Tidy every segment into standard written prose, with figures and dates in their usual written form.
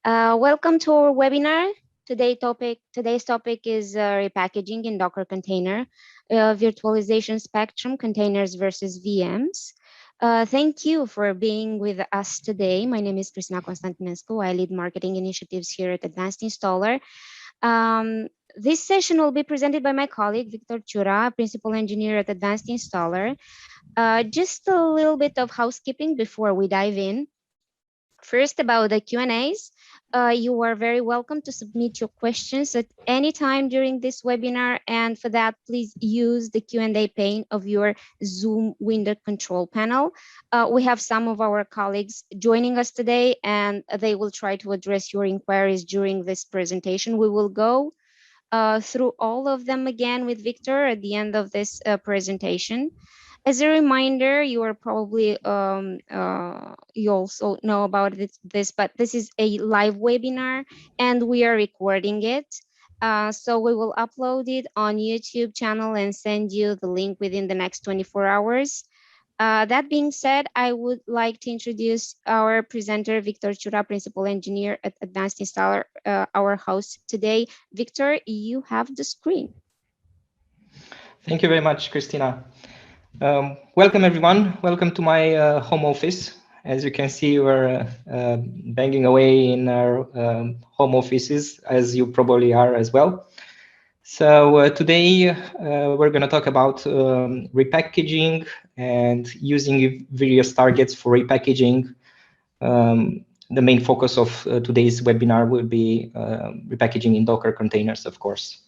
Welcome to our webinar. Today's topic is repackaging in Docker container, virtualization spectrum, containers versus VMs. Thank you for being with us today. My name is Cristina Constantinescu. I lead marketing initiatives here at Advanced Installer. This session will be presented by my colleague, Victor Chura, principal engineer at Advanced Installer. Just a little bit of housekeeping before we dive in. First, about the Q&As, you are very welcome to submit your questions at any time during this webinar. And for that, please use the Q&A pane of your Zoom window control panel. We have some of our colleagues joining us today, and they will try to address your inquiries during this presentation. We will go through all of them again with Victor at the end of this presentation. As a reminder, you are probably, you also know about this, but this is a live webinar and we are recording it. So we will upload it on YouTube channel and send you the link within the next 24 hours. That being said, I would like to introduce our presenter, Victor Chura, Principal Engineer at Advanced Installer, our host today. Victor, you have the screen. Thank you very much, Christina. Welcome, everyone. Welcome to my home office. As you can see, we're banging away in our home offices, as you probably are as well. So today, we're going to talk about repackaging and using various targets for repackaging. The main focus of today's webinar will be repackaging in Docker containers, of course.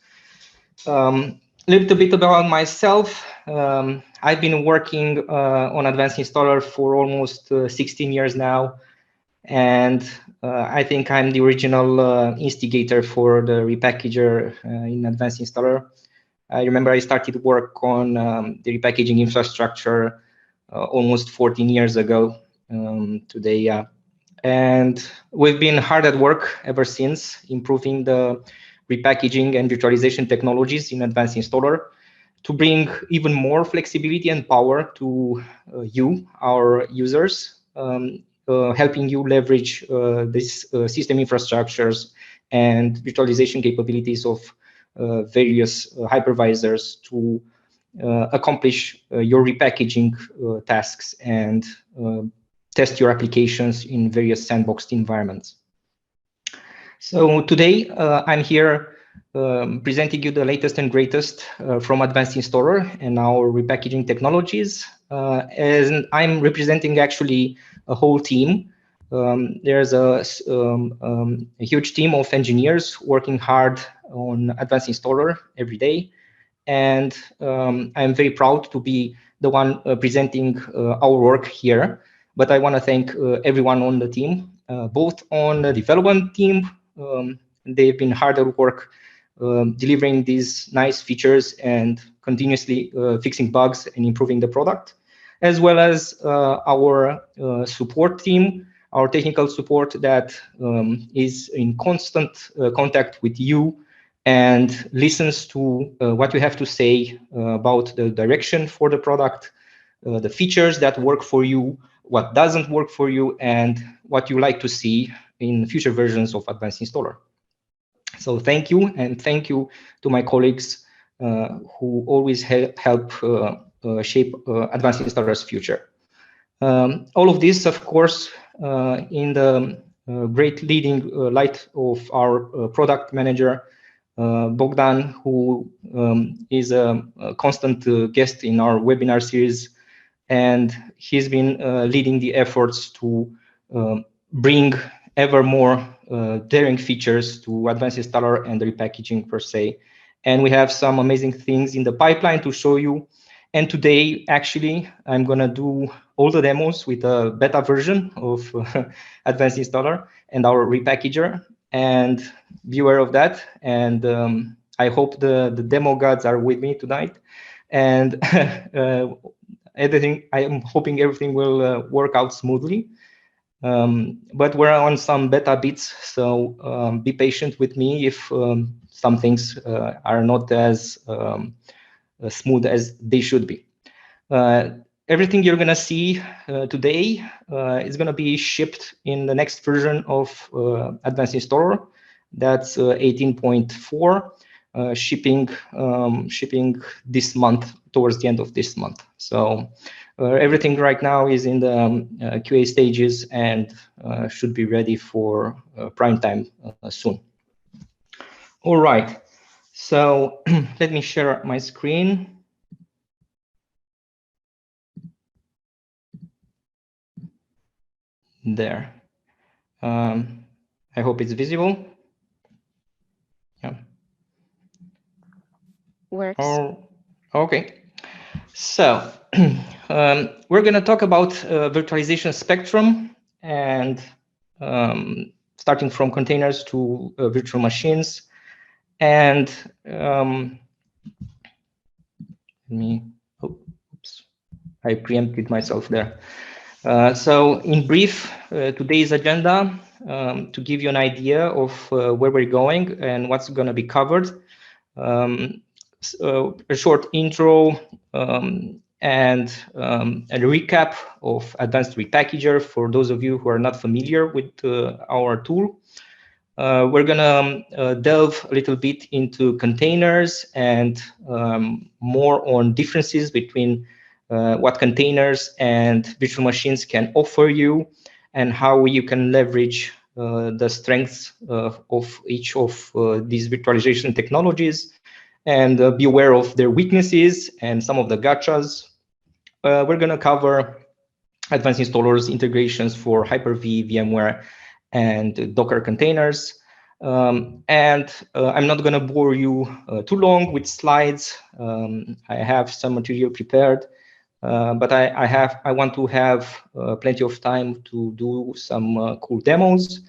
A little bit about myself. I've been working on Advanced Installer for almost 16 years now, and I think I'm the original instigator for the Repackager in Advanced Installer. I remember I started work on the repackaging infrastructure almost 14 years ago today, and we've been hard at work ever since, improving the repackaging and virtualization technologies in Advanced Installer to bring even more flexibility and power to you, our users, helping you leverage this system infrastructures and virtualization capabilities of various hypervisors to accomplish your repackaging tasks and test your applications in various sandboxed environments. So today, I'm here presenting you the latest and greatest from Advanced Installer and our repackaging technologies. And I'm representing actually a whole team. There's a huge team of engineers working hard on Advanced Installer every day. And I'm very proud to be the one presenting our work here. But I want to thank everyone on the team, both on the development team. They've been hard at work delivering these nice features and continuously fixing bugs and improving the product, as well as our support team, our technical support that is in constant contact with you and listens to what you have to say about the direction for the product, the features that work for you, what doesn't work for you, and what you like to see in future versions of Advanced Installer. So thank you, and thank you to my colleagues who always help shape Advanced Installer's future. All of this, of course, in the great leading light of our product manager, Bogdan, who is a constant guest in our webinar series, and he's been leading the efforts to bring ever more daring features to Advanced Installer and the repackaging per se. And we have some amazing things in the pipeline to show you. And today, actually, I'm going to do all the demos with a beta version of Advanced Installer and our Repackager. And be aware of that. And I hope the demo gods are with me tonight. And I'm hoping everything will work out smoothly. But we're on some beta bits, so be patient with me if some things are not as smooth as they should be. everything you're going to see today is going to be shipped in the next version of Advanced Installer. That's 18.4, shipping this month, towards the end of this month. So everything right now is in the QA stages and should be ready for prime time soon. All right, so let me share my screen. There. I hope it's visible. Yeah. Works. Oh, okay. So we're going to talk about virtualization spectrum, and starting from containers to virtual machines. And oops, I preempted myself there. So in brief, today's agenda, to give you an idea of where we're going and what's going to be covered. A short intro and a recap of Advanced Repackager for those of you who are not familiar with our tool. We're going to delve a little bit into containers and more on differences between what containers and virtual machines can offer you and how you can leverage the strengths of each of these virtualization technologies and be aware of their weaknesses and some of the gotchas. We're going to cover advanced installers, integrations for HyperV, VMware, and Docker containers. And I'm not going to bore you too long with slides. I have some material prepared, but I want to have plenty of time to do some cool demos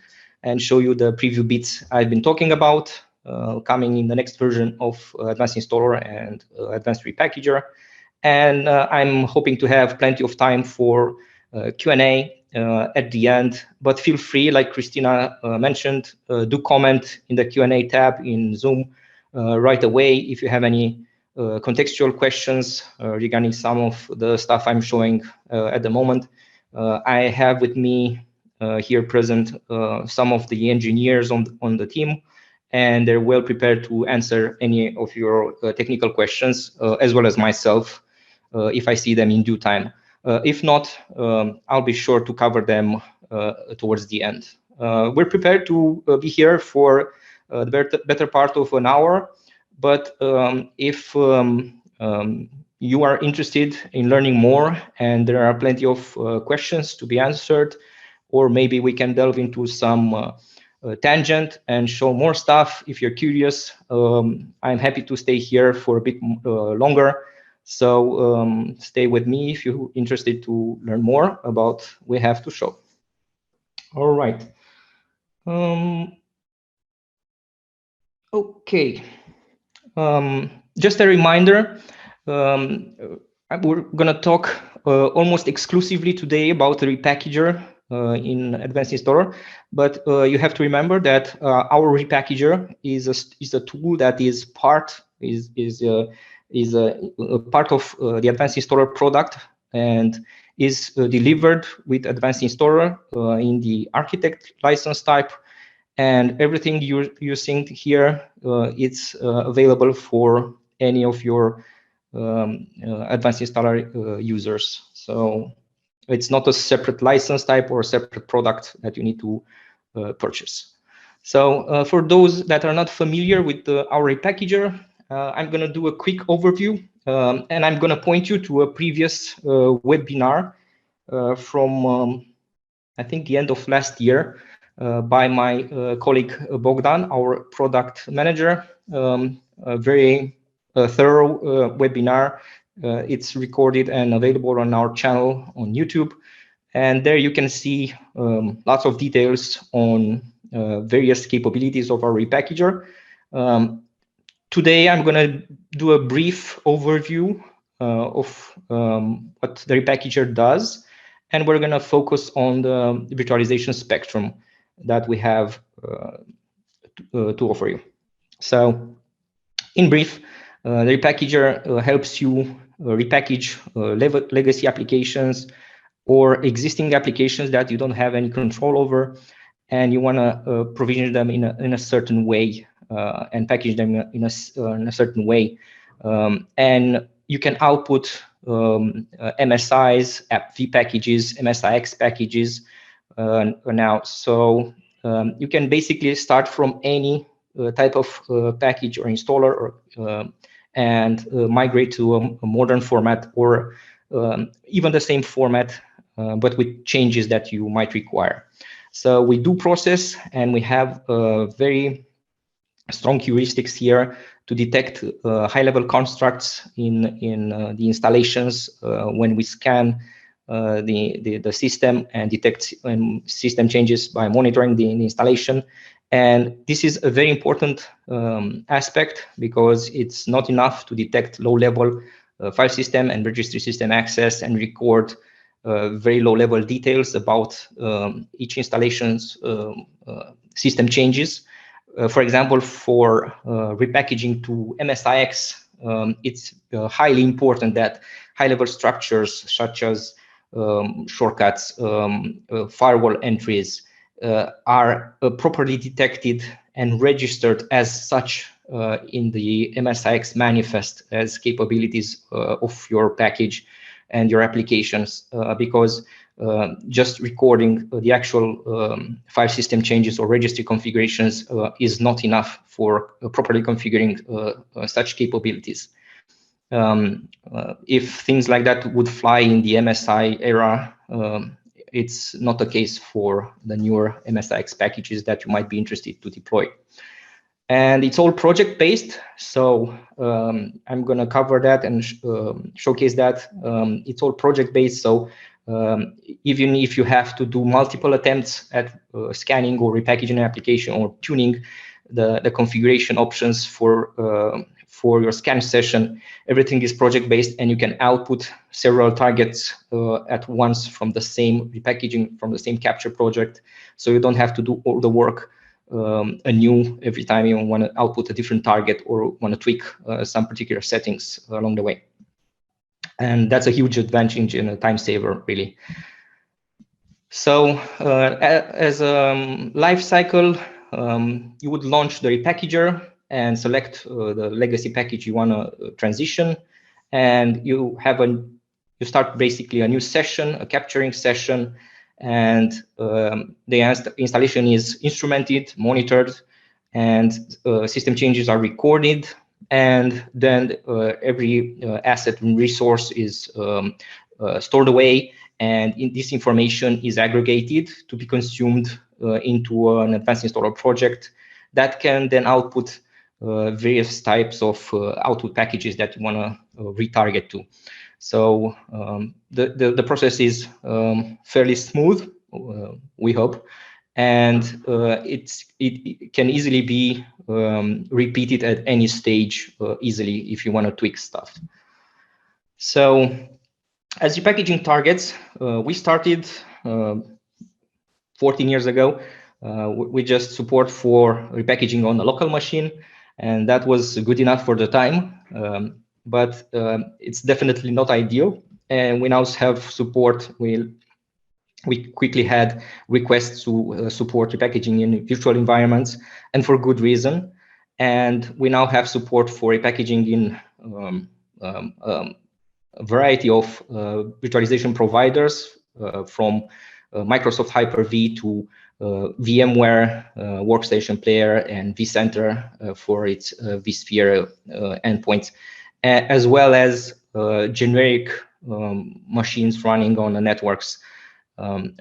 and show you the preview bits I've been talking about coming in the next version of Advanced Installer and Advanced Repackager. And I'm hoping to have plenty of time for Q&A at the end, but feel free, like Christina mentioned, do comment in the Q&A tab in Zoom right away if you have any contextual questions regarding some of the stuff I'm showing at the moment. I have with me here present some of the engineers on the team, and they're well prepared to answer any of your technical questions, as well as myself, if I see them in due time. If not, I'll be sure to cover them towards the end. We're prepared to be here for the better part of an hour, but if you are interested in learning more and there are plenty of questions to be answered, or maybe we can delve into some tangent and show more stuff. If you're curious, I'm happy to stay here for a bit longer. So stay with me if you're interested to learn more about what we have to show. All right. Okay. Just a reminder, we're going to talk almost exclusively today about the Repackager in Advanced Installer, but you have to remember that our Repackager is a tool that is part a part of the Advanced Installer product and is delivered with Advanced Installer in the architect license type. And everything you're seeing here, it's available for any of your Advanced Installer users. So it's not a separate license type or a separate product that you need to purchase. So for those that are not familiar with our Repackager, I'm going to do a quick overview, and I'm going to point you to a previous webinar from, I think, the end of last year by my colleague Bogdan, our product manager. A very thorough webinar. It's recorded and available on our channel on YouTube. And there you can see lots of details on various capabilities of our Repackager. Today, I'm going to do a brief overview of what the Repackager does, and we're going to focus on the virtualization spectrum that we have to offer you. So, in brief, the Repackager helps you repackage legacy applications or existing applications that you don't have any control over, and you want to provision them in a certain way and package them in a certain way. And you can output MSIs, app-v packages, MSIX packages now. So you can basically start from any type of package or installer or and migrate to a modern format or even the same format, but with changes that you might require. So we do process, and we have very strong heuristics here to detect high-level constructs in the installations when we scan the system and detect system changes by monitoring the installation. And this is a very important aspect, because it's not enough to detect low-level file system and registry system access and record very low-level details about each installation's system changes. For example, for repackaging to MSIX, it's highly important that high-level structures such as shortcuts, firewall entries are properly detected and registered as such in the MSIX manifest as capabilities of your package and your applications, because just recording the actual file system changes or registry configurations is not enough for properly configuring such capabilities. If things like that would fly in the MSI era, it's not the case for the newer MSIX packages that you might be interested to deploy. And it's all project-based, so I'm going to cover that and showcase that. It's all project-based, so even if you have to do multiple attempts at scanning or repackaging an application or tuning the configuration options for your scan session, everything is project-based, and you can output several targets at once from the same repackaging, from the same capture project, so you don't have to do all the work anew every time you want to output a different target or want to tweak some particular settings along the way. And that's a huge advantage and a time saver, really. So as a life cycle, you would launch the Repackager and select the legacy package you want to transition, and you start basically a new session, a capturing session, and the installation is instrumented, monitored, and system changes are recorded, and then every asset and resource is stored away, and this information is aggregated to be consumed into an advanced installer project that can then output various types of output packages that you want to retarget to. So the process is fairly smooth, we hope, and it can easily be repeated at any stage easily if you want to tweak stuff. So as repackaging targets, we started 14 years ago. We just support for repackaging on a local machine, and that was good enough for the time. But it's definitely not ideal. And we now have support. We quickly had requests to support repackaging in virtual environments, and for good reason. And we now have support for repackaging in a variety of virtualization providers, from Microsoft Hyper-V to VMware Workstation Player and vCenter for its vSphere endpoints, as well as generic machines running on the networks. I'm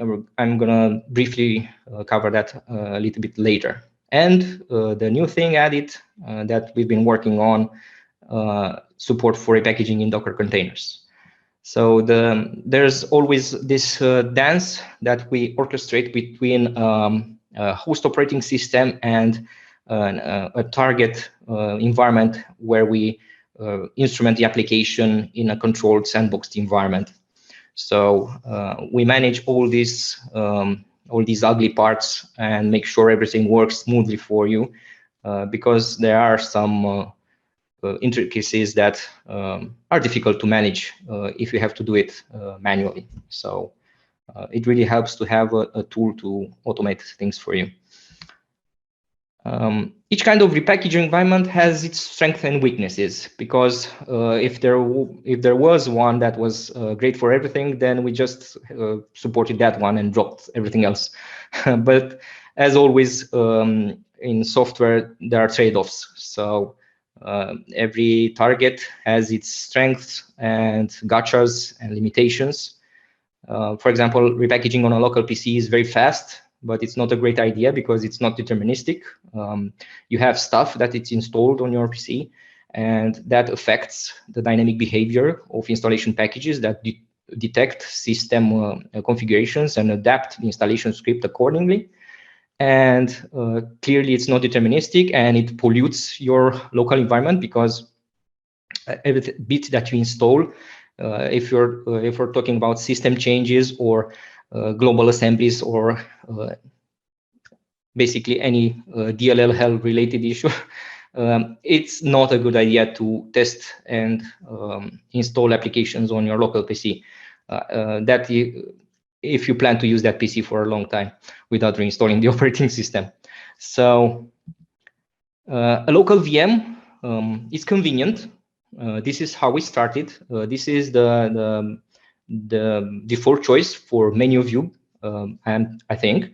going to briefly cover that a little bit later. And the new thing added that we've been working on, support for repackaging in Docker containers. So there's always this dance that we orchestrate between a host operating system and a target environment where we instrument the application in a controlled sandboxed environment. So we manage all these ugly parts and make sure everything works smoothly for you, because there are some intricacies that are difficult to manage if you have to do it manually. So it really helps to have a tool to automate things for you. Each kind of repackaging environment has its strengths and weaknesses, because if there was one that was great for everything, then we just supported that one and dropped everything else. But as always, in software, there are trade-offs. So every target has its strengths and gotchas and limitations. For example, repackaging on a local PC is very fast, but it's not a great idea because it's not deterministic. You have stuff that it's installed on your PC, and that affects the dynamic behavior of installation packages that detect system configurations and adapt the installation script accordingly. And clearly, it's not deterministic, and it pollutes your local environment, because every bit that you install, if we're talking about system changes or global assemblies or basically any DLL hell related issue, it's not a good idea to test and install applications on your local PC. If you plan to use that PC for a long time without reinstalling the operating system. So a local VM is convenient. This is how we started. This is the default choice for many of you, and I think.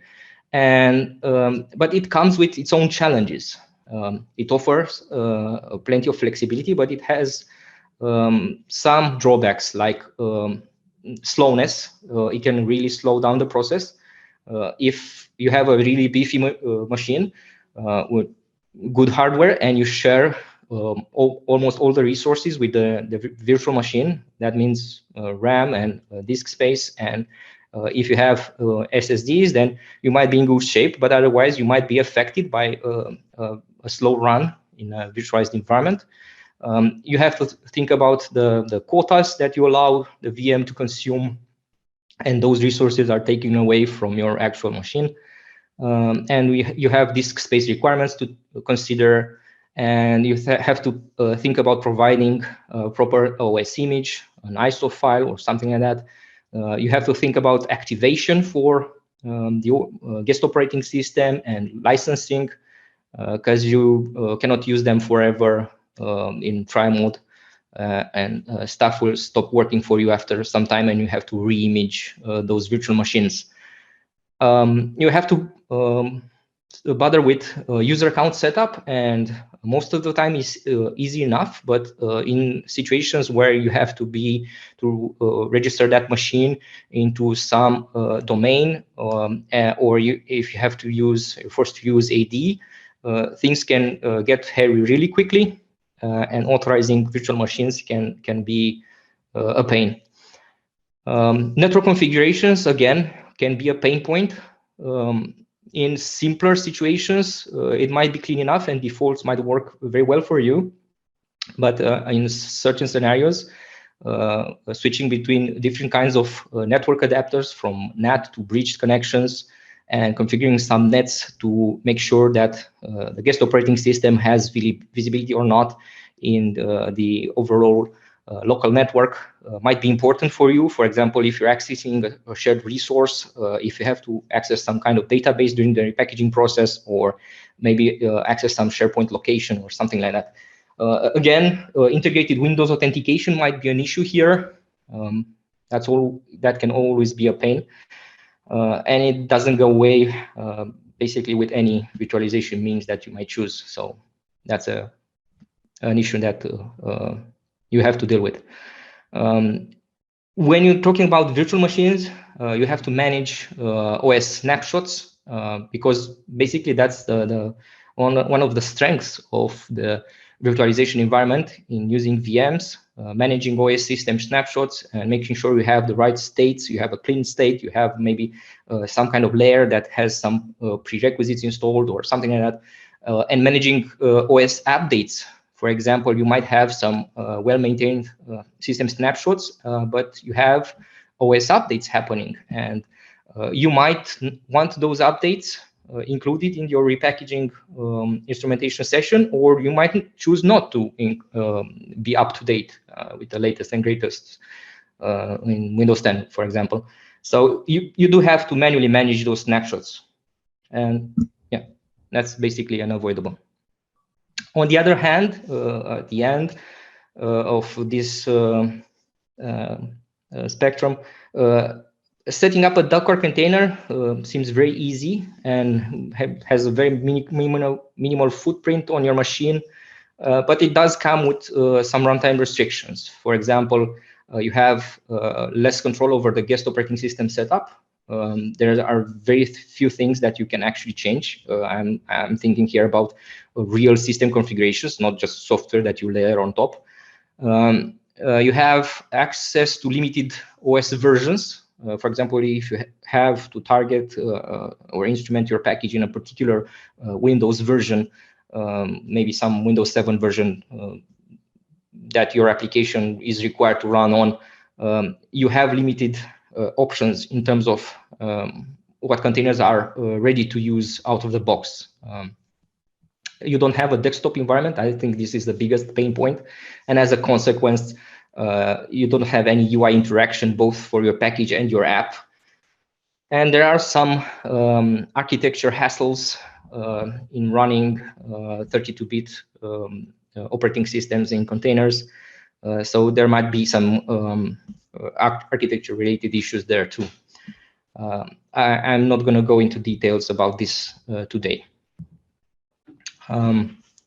And but it comes with its own challenges. It offers plenty of flexibility, but it has some drawbacks, like slowness. It can really slow down the process. If you have a really beefy machine with good hardware and you share almost all the resources with the virtual machine, that means RAM and disk space, and if you have SSDs, then you might be in good shape, but otherwise you might be affected by a slow run in a virtualized environment. You have to think about the quotas that you allow the VM to consume, and those resources are taken away from your actual machine. And you have disk space requirements to consider, and you have to think about providing a proper OS image, an ISO file, or something like that. You have to think about activation for the guest operating system and licensing, because you cannot use them forever in try mode, and stuff will stop working for you after some time, and you have to re-image those virtual machines. You have to bother with user account setup, and most of the time is easy enough, but in situations where you have to register that machine into some domain, or if you have to forced to use AD, things can get hairy really quickly, and authorizing virtual machines can be a pain. Network configurations, again, can be a pain point. In simpler situations, it might be clean enough and defaults might work very well for you. But in certain scenarios, switching between different kinds of network adapters, from NAT to bridged connections, and configuring some nets to make sure that the guest operating system has visibility or not in the overall local network might be important for you. For example, if you're accessing a shared resource, if you have to access some kind of database during the repackaging process, or maybe access some SharePoint location or something like that. Again, integrated Windows authentication might be an issue here. That can always be a pain. And it doesn't go away basically with any virtualization means that you might choose. So that's an issue that you have to deal with. When you're talking about virtual machines, you have to manage OS snapshots, because basically that's one of the strengths of the virtualization environment in using VMs, managing OS system snapshots and making sure you have the right states, you have a clean state, you have maybe some kind of layer that has some prerequisites installed or something like that, and managing OS updates. For example, you might have some well-maintained system snapshots, but you have OS updates happening, and you might want those updates included in your repackaging instrumentation session, or you might choose not to be up to date with the latest and greatest in Windows 10, for example. So you do have to manually manage those snapshots. And yeah, that's basically unavoidable. On the other hand, at the end of this spectrum, setting up a Docker container seems very easy and has a very minimal footprint on your machine, but it does come with some runtime restrictions. For example, you have less control over the guest operating system setup. There are very few things that you can actually change. I'm thinking here about real system configurations, not just software that you layer on top. You have access to limited OS versions. For example, if you have to target or instrument your package in a particular Windows version, maybe some Windows 7 version that your application is required to run on, you have limited options in terms of what containers are ready to use out of the box. You don't have a desktop environment. I think this is the biggest pain point. And as a consequence, you don't have any UI interaction, both for your package and your app. And there are some architecture hassles in running 32-bit operating systems in containers. So there might be some architecture-related issues there too. I'm not going to go into details about this today.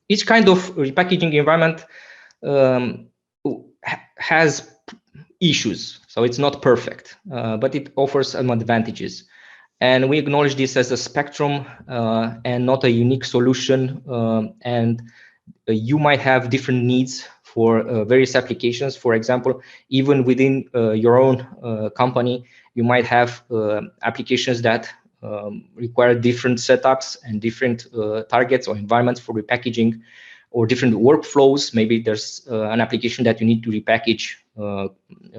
Each kind of repackaging environment has issues, so it's not perfect, but it offers some advantages. And we acknowledge this as a spectrum and not a unique solution. And you might have different needs for various applications. For example, even within your own company, you might have applications that require different setups and different targets or environments for repackaging, or different workflows. Maybe there's an application that you need to repackage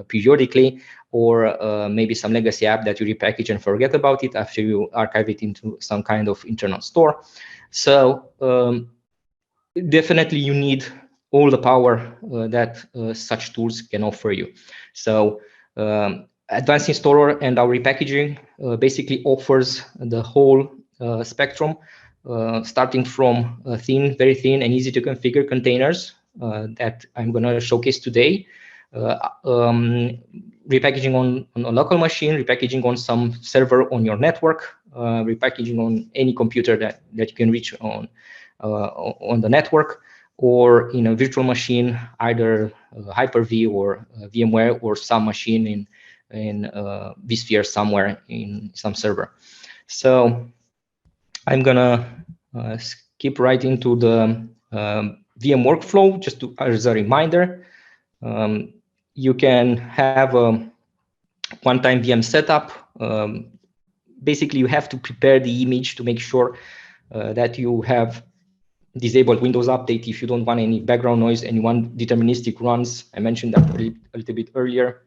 periodically, or maybe some legacy app that you repackage and forget about it after you archive it into some kind of internal store. So definitely you need all the power that such tools can offer you. So Advanced Installer and our repackaging basically offers the whole spectrum, starting from very thin and easy to configure containers that I'm going to showcase today, repackaging on a local machine, repackaging on some server on your network, repackaging on any computer that you can reach on the network, or in a virtual machine, either HyperV or VMware, or some machine in vSphere somewhere in some server. So I'm gonna skip right into the VM workflow, just as a reminder. You can have a one-time VM setup. Basically, you have to prepare the image to make sure that you have disabled Windows Update if you don't want any background noise and you want deterministic runs. I mentioned that a little bit earlier.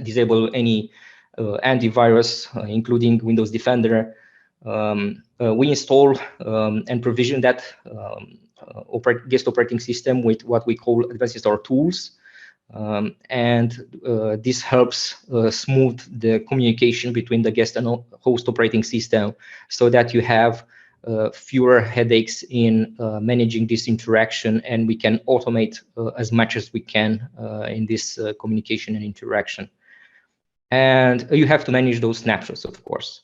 Disable any antivirus, including Windows Defender. We install and provision that guest operating system with what we call Advanced Installer tools. And this helps smooth the communication between the guest and host operating system, so that you have fewer headaches in managing this interaction, and we can automate as much as we can in this communication and interaction. And you have to manage those snapshots, of course.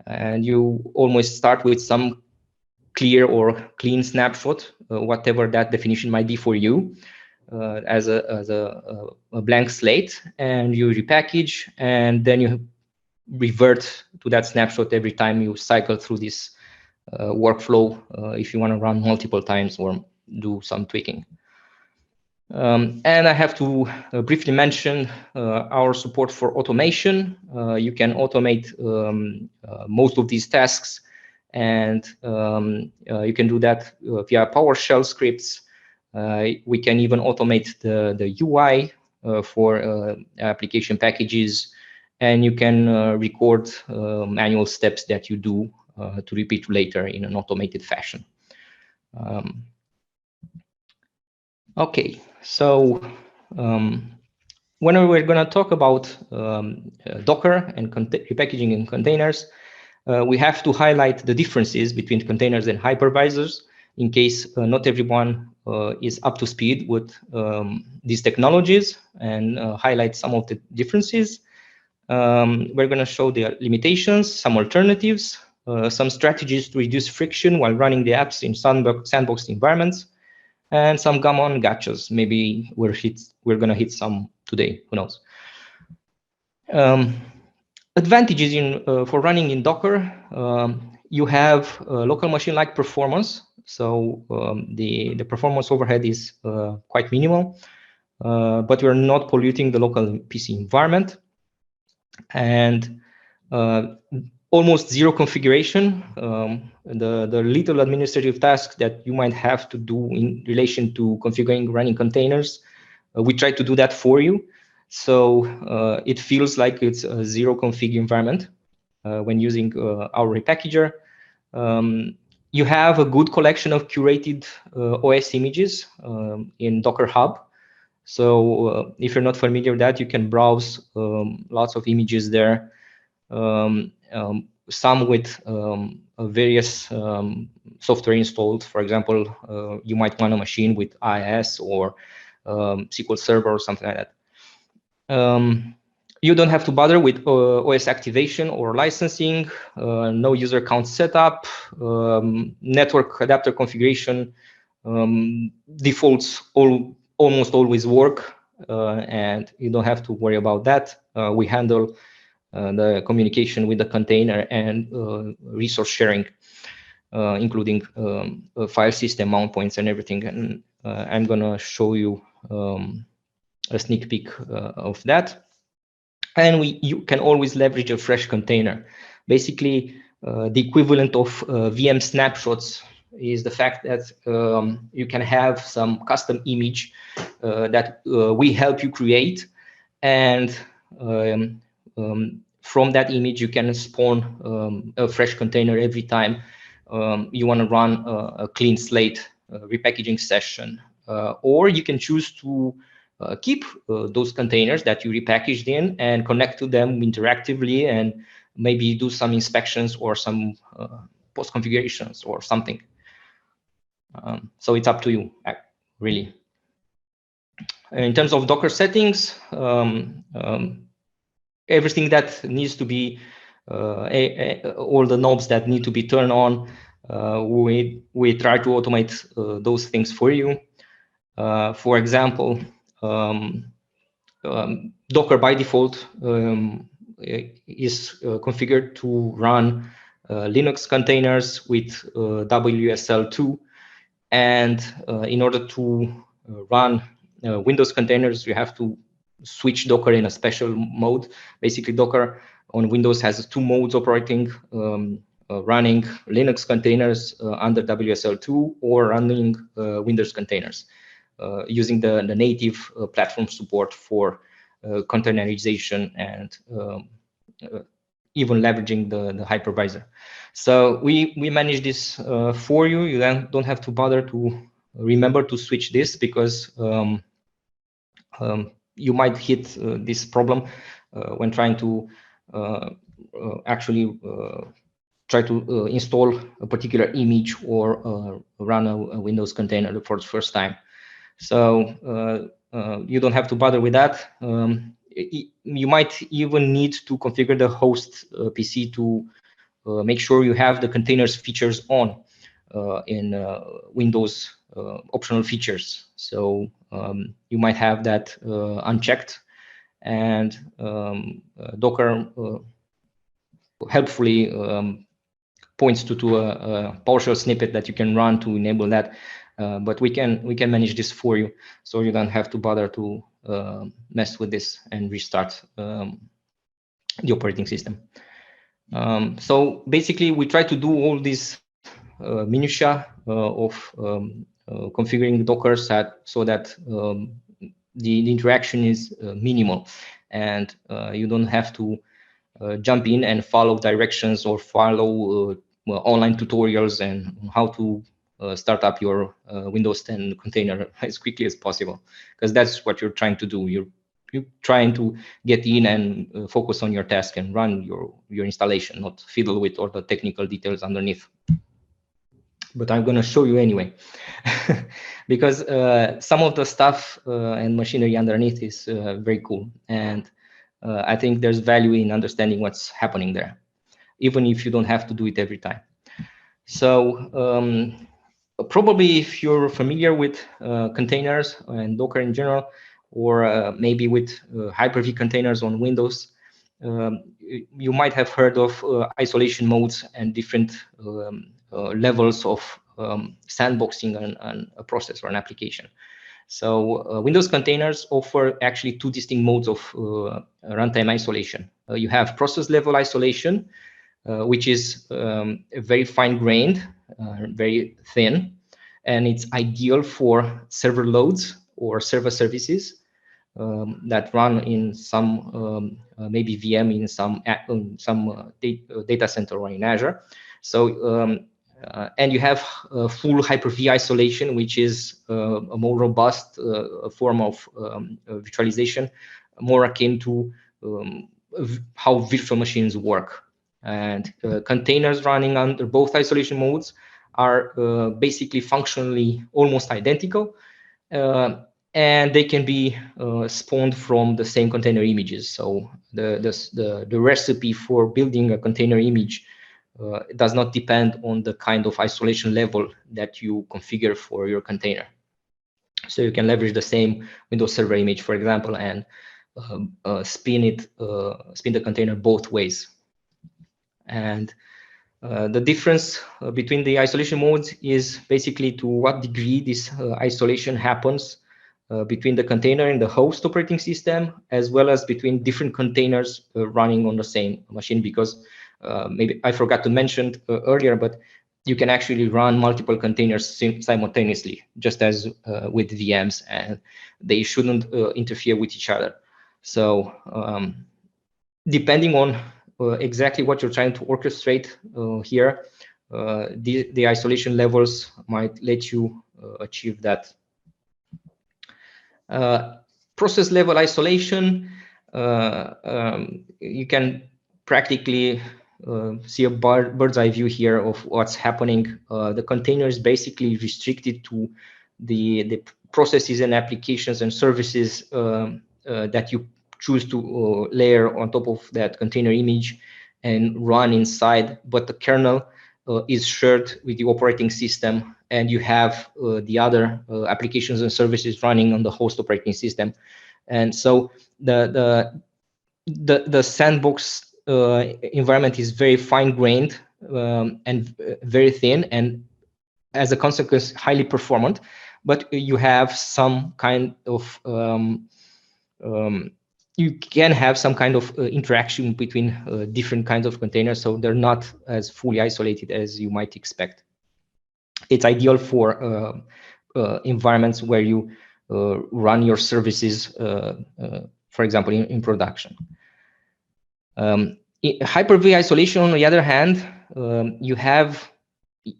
And you almost start with some clear or clean snapshot, whatever that definition might be for you, as a blank slate, and you repackage, and then you revert to that snapshot every time you cycle through this workflow, if you want to run multiple times or do some tweaking. And I have to briefly mention our support for automation. You can automate most of these tasks, and you can do that via PowerShell scripts. We can even automate the UI for application packages, and you can record manual steps that you do to repeat later in an automated fashion. Okay, so when we're going to talk about Docker and repackaging in containers, we have to highlight the differences between containers and hypervisors in case not everyone is up to speed with these technologies, and highlight some of the differences. We're going to show the limitations, some alternatives, some strategies to reduce friction while running the apps in sandbox environments, and some gammon gotchas. Maybe we're going to hit some today, who knows. Advantages for running in Docker: you have local machine-like performance, so the performance overhead is quite minimal, but you're not polluting the local PC environment, and almost zero configuration. The little administrative tasks that you might have to do in relation to configuring running containers, we try to do that for you. So it feels like it's a zero config environment when using our Repackager. You have a good collection of curated OS images in Docker Hub. So if you're not familiar with that, you can browse lots of images there, some with various software installed. For example, you might want a machine with IIS or SQL Server or something like that. You don't have to bother with OS activation or licensing, no user account setup, network adapter configuration. Defaults almost always work, and you don't have to worry about that. We handle the communication with the container and resource sharing, including file system mount points and everything. And I'm going to show you a sneak peek of that. And you can always leverage a fresh container. Basically, the equivalent of VM snapshots is the fact that you can have some custom image that we help you create, and from that image you can spawn a fresh container every time you want to run a clean slate repackaging session, or you can choose to keep those containers that you repackaged in and connect to them interactively and maybe do some inspections or some post configurations or something. So it's up to you, really. In terms of Docker settings, everything that needs to be, all the knobs that need to be turned on, we try to automate those things for you. For example, Docker by default is configured to run Linux containers with WSL2, and in order to run Windows containers, you have to switch Docker in a special mode. Basically, Docker on Windows has two modes operating: running Linux containers under WSL2 or running Windows containers using the native platform support for containerization and even leveraging the hypervisor. So we manage this for you. You then don't have to bother to remember to switch this, because you might hit this problem when trying to actually try to install a particular image or run a Windows container for the first time. So you don't have to bother with that. You might even need to configure the host PC to make sure you have the containers features on in Windows optional features. So you might have that unchecked, and Docker helpfully points to a PowerShell snippet that you can run to enable that. But we can manage this for you, so you don't have to bother to mess with this and restart the operating system. So basically, we try to do all these minutia of configuring Docker so that the interaction is minimal, and you don't have to jump in and follow directions or follow online tutorials and how to start up your Windows 10 container as quickly as possible, because that's what you're trying to do. You're trying to get in and focus on your task and run your installation, not fiddle with all the technical details underneath. But I'm going to show you anyway, because some of the stuff and machinery underneath is very cool, and I think there's value in understanding what's happening there, even if you don't have to do it every time. So probably if you're familiar with containers and Docker in general, or maybe with HyperV containers on Windows, you might have heard of isolation modes and different levels of sandboxing on a process or an application. So Windows containers offer actually two distinct modes of runtime isolation. You have process level isolation, which is very fine-grained, very thin, and it's ideal for server loads or server services that run in some maybe VM in some data center or in Azure. So and you have full Hyper-V isolation, which is a more robust form of virtualization, more akin to how virtual machines work. And containers running under both isolation modes are basically functionally almost identical, and they can be spawned from the same container images. So the recipe for building a container image does not depend on the kind of isolation level that you configure for your container. So you can leverage the same Windows Server image, for example, and spin the container both ways. And the difference between the isolation modes is basically to what degree this isolation happens between the container and the host operating system, as well as between different containers running on the same machine. Because maybe I forgot to mention earlier, but you can actually run multiple containers simultaneously, just as with VMs, and they shouldn't interfere with each other. So depending on exactly what you're trying to orchestrate here, the isolation levels might let you achieve that. Process level isolation, you can practically see a bird's eye view here of what's happening. The container is basically restricted to the processes and applications and services that you choose to layer on top of that container image and run inside, but the kernel is shared with the operating system, and you have the other applications and services running on the host operating system. And so the sandbox environment is very fine-grained and very thin, and as a consequence, highly performant. But you have some kind of you can have some kind of interaction between different kinds of containers, so they're not as fully isolated as you might expect. It's ideal for environments where you run your services, for example, in production. Hyper-V isolation, on the other hand, you have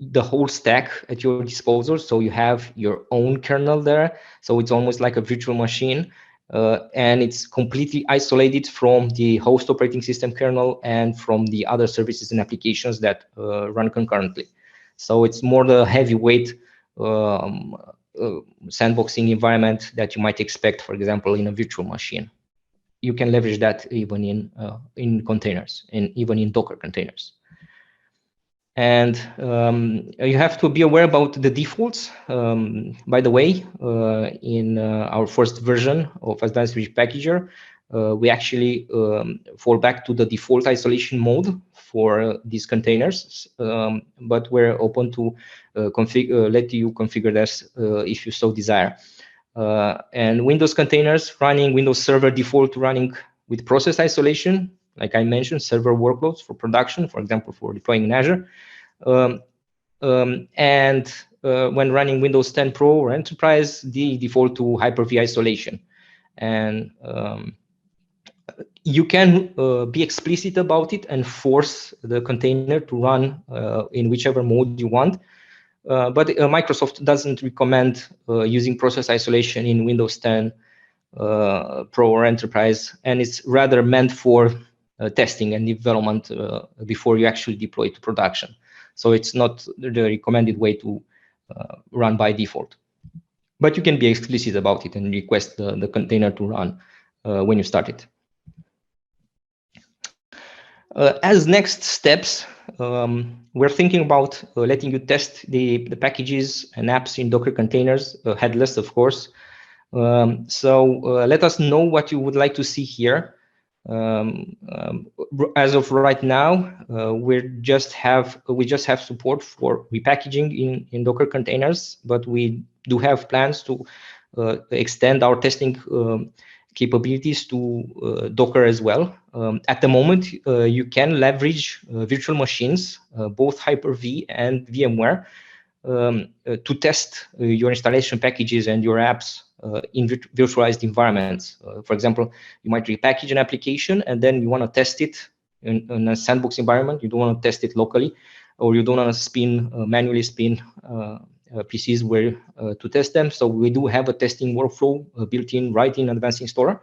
the whole stack at your disposal. So you have your own kernel there. So it's almost like a virtual machine. And it's completely isolated from the host operating system kernel and from the other services and applications that run concurrently. So it's more the heavyweight sandboxing environment that you might expect, for example, in a virtual machine. You can leverage that even in containers and even in Docker containers. And you have to be aware about the defaults. By the way, in our first version of Advanced Repackager, we actually fall back to the default isolation mode for these containers, but we're open to let you configure this if you so desire. And Windows containers running Windows Server default running with process isolation, like I mentioned, server workloads for production, for example, for deploying in Azure. And when running Windows 10 Pro or Enterprise, the default to Hyper-V isolation. And you can be explicit about it and force the container to run in whichever mode you want. But Microsoft doesn't recommend using process isolation in Windows 10 Pro or Enterprise, and it's rather meant for testing and development before you actually deploy to production. So it's not the recommended way to run by default. But you can be explicit about it and request the container to run when you start it. As next steps, we're thinking about letting you test the packages and apps in Docker containers, headless, of course. So let us know what you would like to see here. As of right now, we just have support for repackaging in Docker containers, but we do have plans to extend our testing capabilities to Docker as well. At the moment, you can leverage virtual machines, both Hyper-V and VMware, to test your installation packages and your apps in virtualized environments. For example, you might repackage an application and then you want to test it in a sandbox environment. You don't want to test it locally, or you don't want to manually spin PCs where to test them. So we do have a testing workflow built in right in Advanced Installer.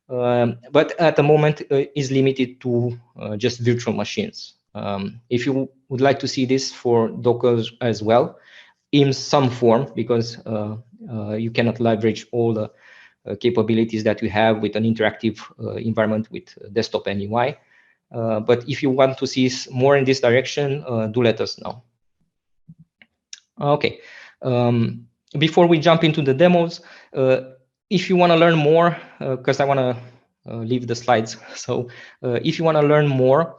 But at the moment is limited to just virtual machines. If you would like to see this for Docker as well, in some form, because you cannot leverage all the capabilities that you have with an interactive environment with desktop and UI. But if you want to see more in this direction, do let us know. Okay. Before we jump into the demos, if you want to learn more, because I want to leave the slides. So if you want to learn more,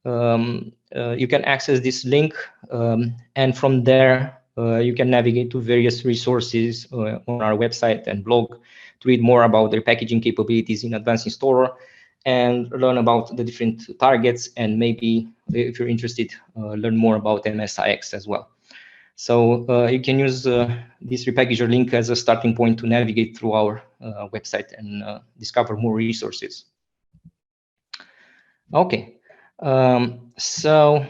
you can access this link, and from there you can navigate to various resources on our website and blog to read more about the repackaging capabilities in Advanced Installer and learn about the different targets, and maybe if you're interested, learn more about MSIX as well. So you can use this Repackager link as a starting point to navigate through our website and discover more resources. Okay, so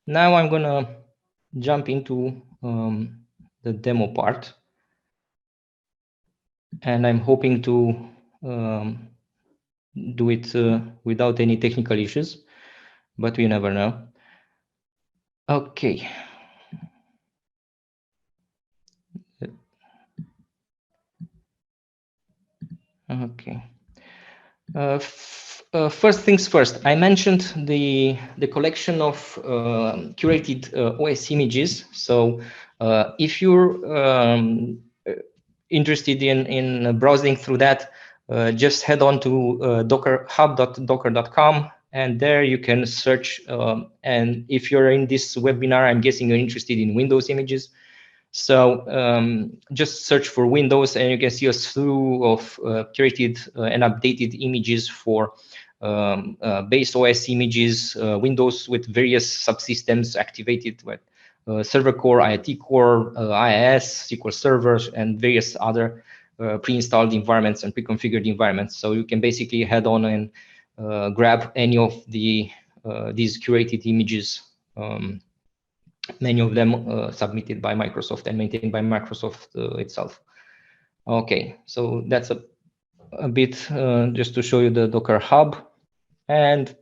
now I'm gonna jump into the demo part, and I'm hoping to do it without any technical issues, but we never know. Okay. Okay. First things first, I mentioned the collection of curated OS images. So if you're interested in browsing through that, just head on to hub.docker.com, and there you can search. And if you're in this webinar, I'm guessing you're interested in Windows images. So just search for Windows, and you can see a slew of curated and updated images for base OS images, Windows with various subsystems activated with server core, IIT core, IIS, SQL servers, and various other pre-installed environments and pre-configured environments. So you can basically head on and grab any of these curated images. Many of them submitted by Microsoft and maintained by Microsoft itself. Okay, so that's a bit just to show you the Docker Hub. And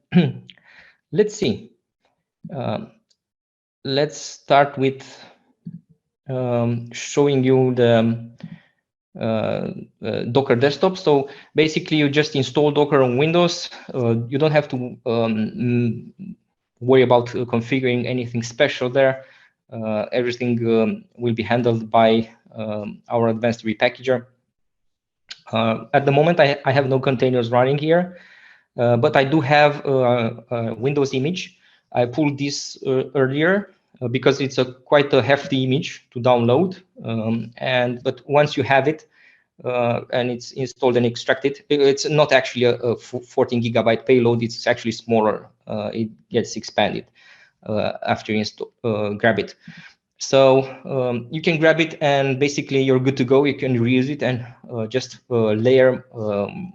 let's see. Let's start with showing you the Docker desktop. So basically, you just install Docker on Windows. You don't have to worry about configuring anything special there. Everything will be handled by our advanced repackager. At the moment, I have no containers running here, but I do have a Windows image. I pulled this earlier because it's quite a hefty image to download. But once you have it and it's installed and extracted, it's not actually a 14 gigabyte payload. It's actually smaller. It gets expanded after you grab it. So you can grab it and basically you're good to go. You can reuse it and just layer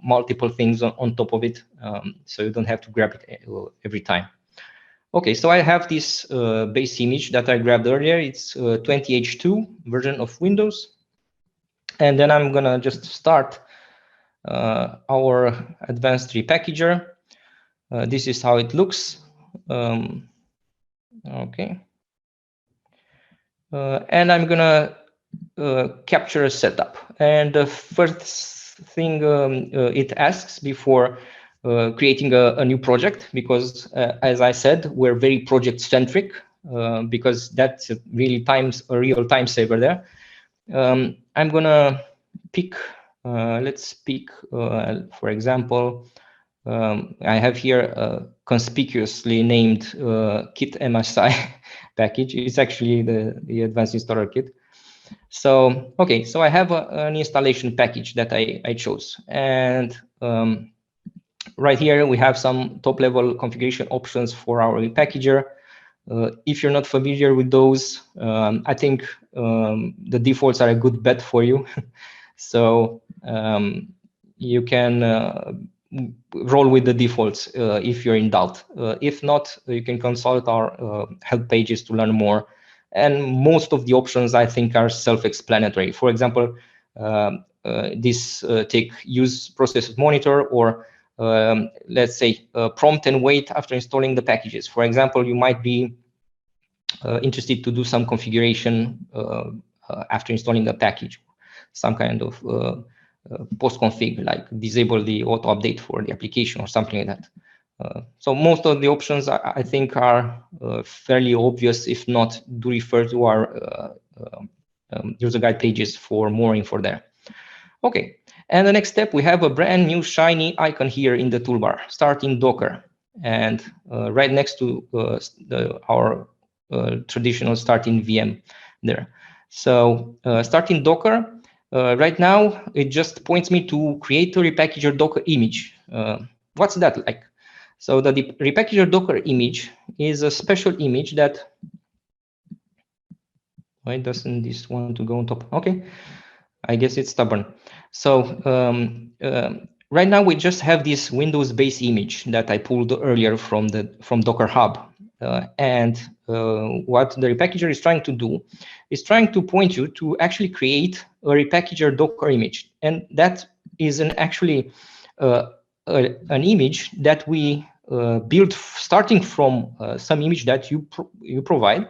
multiple things on top of it. So you don't have to grab it every time. Okay, so I have this base image that I grabbed earlier. It's 20H2 version of Windows. And then I'm gonna just start our advanced repackager. This is how it looks. Okay. And I'm gonna capture a setup. And the first thing it asks before creating a new project, because as I said, we're very project centric, because that's really a real time saver there. I'm gonna pick, let's pick, for example, I have here a conspicuously named kit MSI package. It's actually the advanced installer kit. So, okay, so I have an installation package that I chose. And right here, we have some top level configuration options for our repackager. If you're not familiar with those, I think the defaults are a good bet for you. So you can roll with the defaults if you're in doubt. If not, you can consult our help pages to learn more. And most of the options, I think, are self-explanatory. For example, this take use process monitor, or let's say prompt and wait after installing the packages. For example, you might be interested to do some configuration after installing a package, some kind of post config, like disable the auto update for the application or something like that. So most of the options I think are fairly obvious. If not, do refer to our user guide pages for more info there. Okay, and the next step, we have a brand new shiny icon here in the toolbar, starting Docker, and right next to our traditional starting VM there. So starting Docker, right now, it just points me to create a Repackager Docker image. What's that like? So the Repackager Docker image is a special image that, why doesn't this want to go on top? Okay, I guess it's stubborn. So right now we just have this Windows-based image that I pulled earlier from Docker Hub. And what the Repackager is trying to do is trying to point you to actually create a Repackager Docker image. And that is actually an image that we build starting from some image that you provide.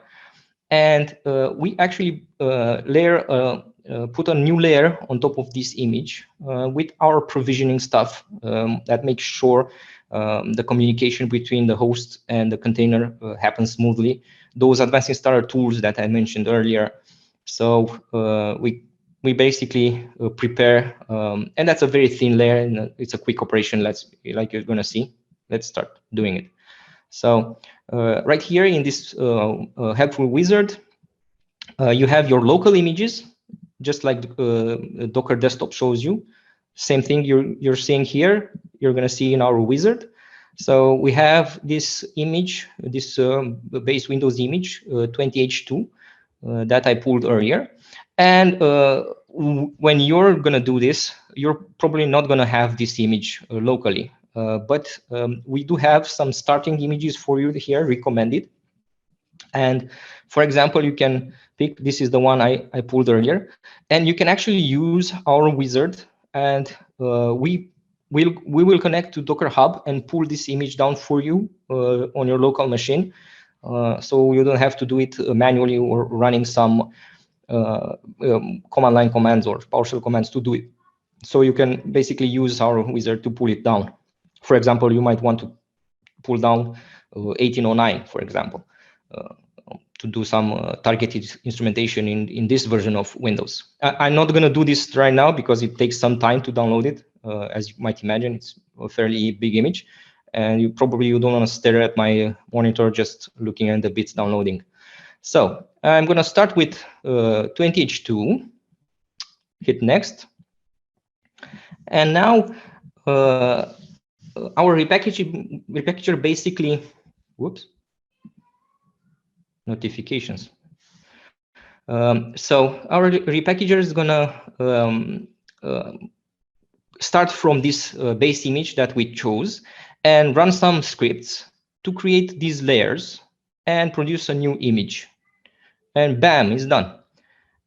And we actually put a new layer on top of this image with our provisioning stuff that makes sure the communication between the host and the container happens smoothly. Those advanced installer tools that I mentioned earlier. So we basically prepare, and that's a very thin layer, and it's a quick operation. Like you're gonna see. Let's start doing it. So right here in this helpful wizard, you have your local images, just like Docker Desktop shows you. Same thing you're seeing here, you're going to see in our wizard. So we have this image, this base Windows image, 20H2, that I pulled earlier. And when you're going to do this, you're probably not going to have this image locally. But we do have some starting images for you here, recommended. And for example, you can pick, this is the one I pulled earlier, and you can actually use our wizard, and we will connect to Docker Hub and pull this image down for you on your local machine. So you don't have to do it manually or running some command line commands or PowerShell commands to do it. So you can basically use our wizard to pull it down. For example, you might want to pull down 1809, for example, to do some targeted instrumentation in this version of Windows. I'm not going to do this right now because it takes some time to download it. As you might imagine, it's a fairly big image, and you don't want to stare at my monitor just looking at the bits downloading. So I'm going to start with 20H2, hit next. And now our repackager basically, whoops, notifications. So our repackager is gonna start from this base image that we chose and run some scripts to create these layers and produce a new image. And bam, it's done.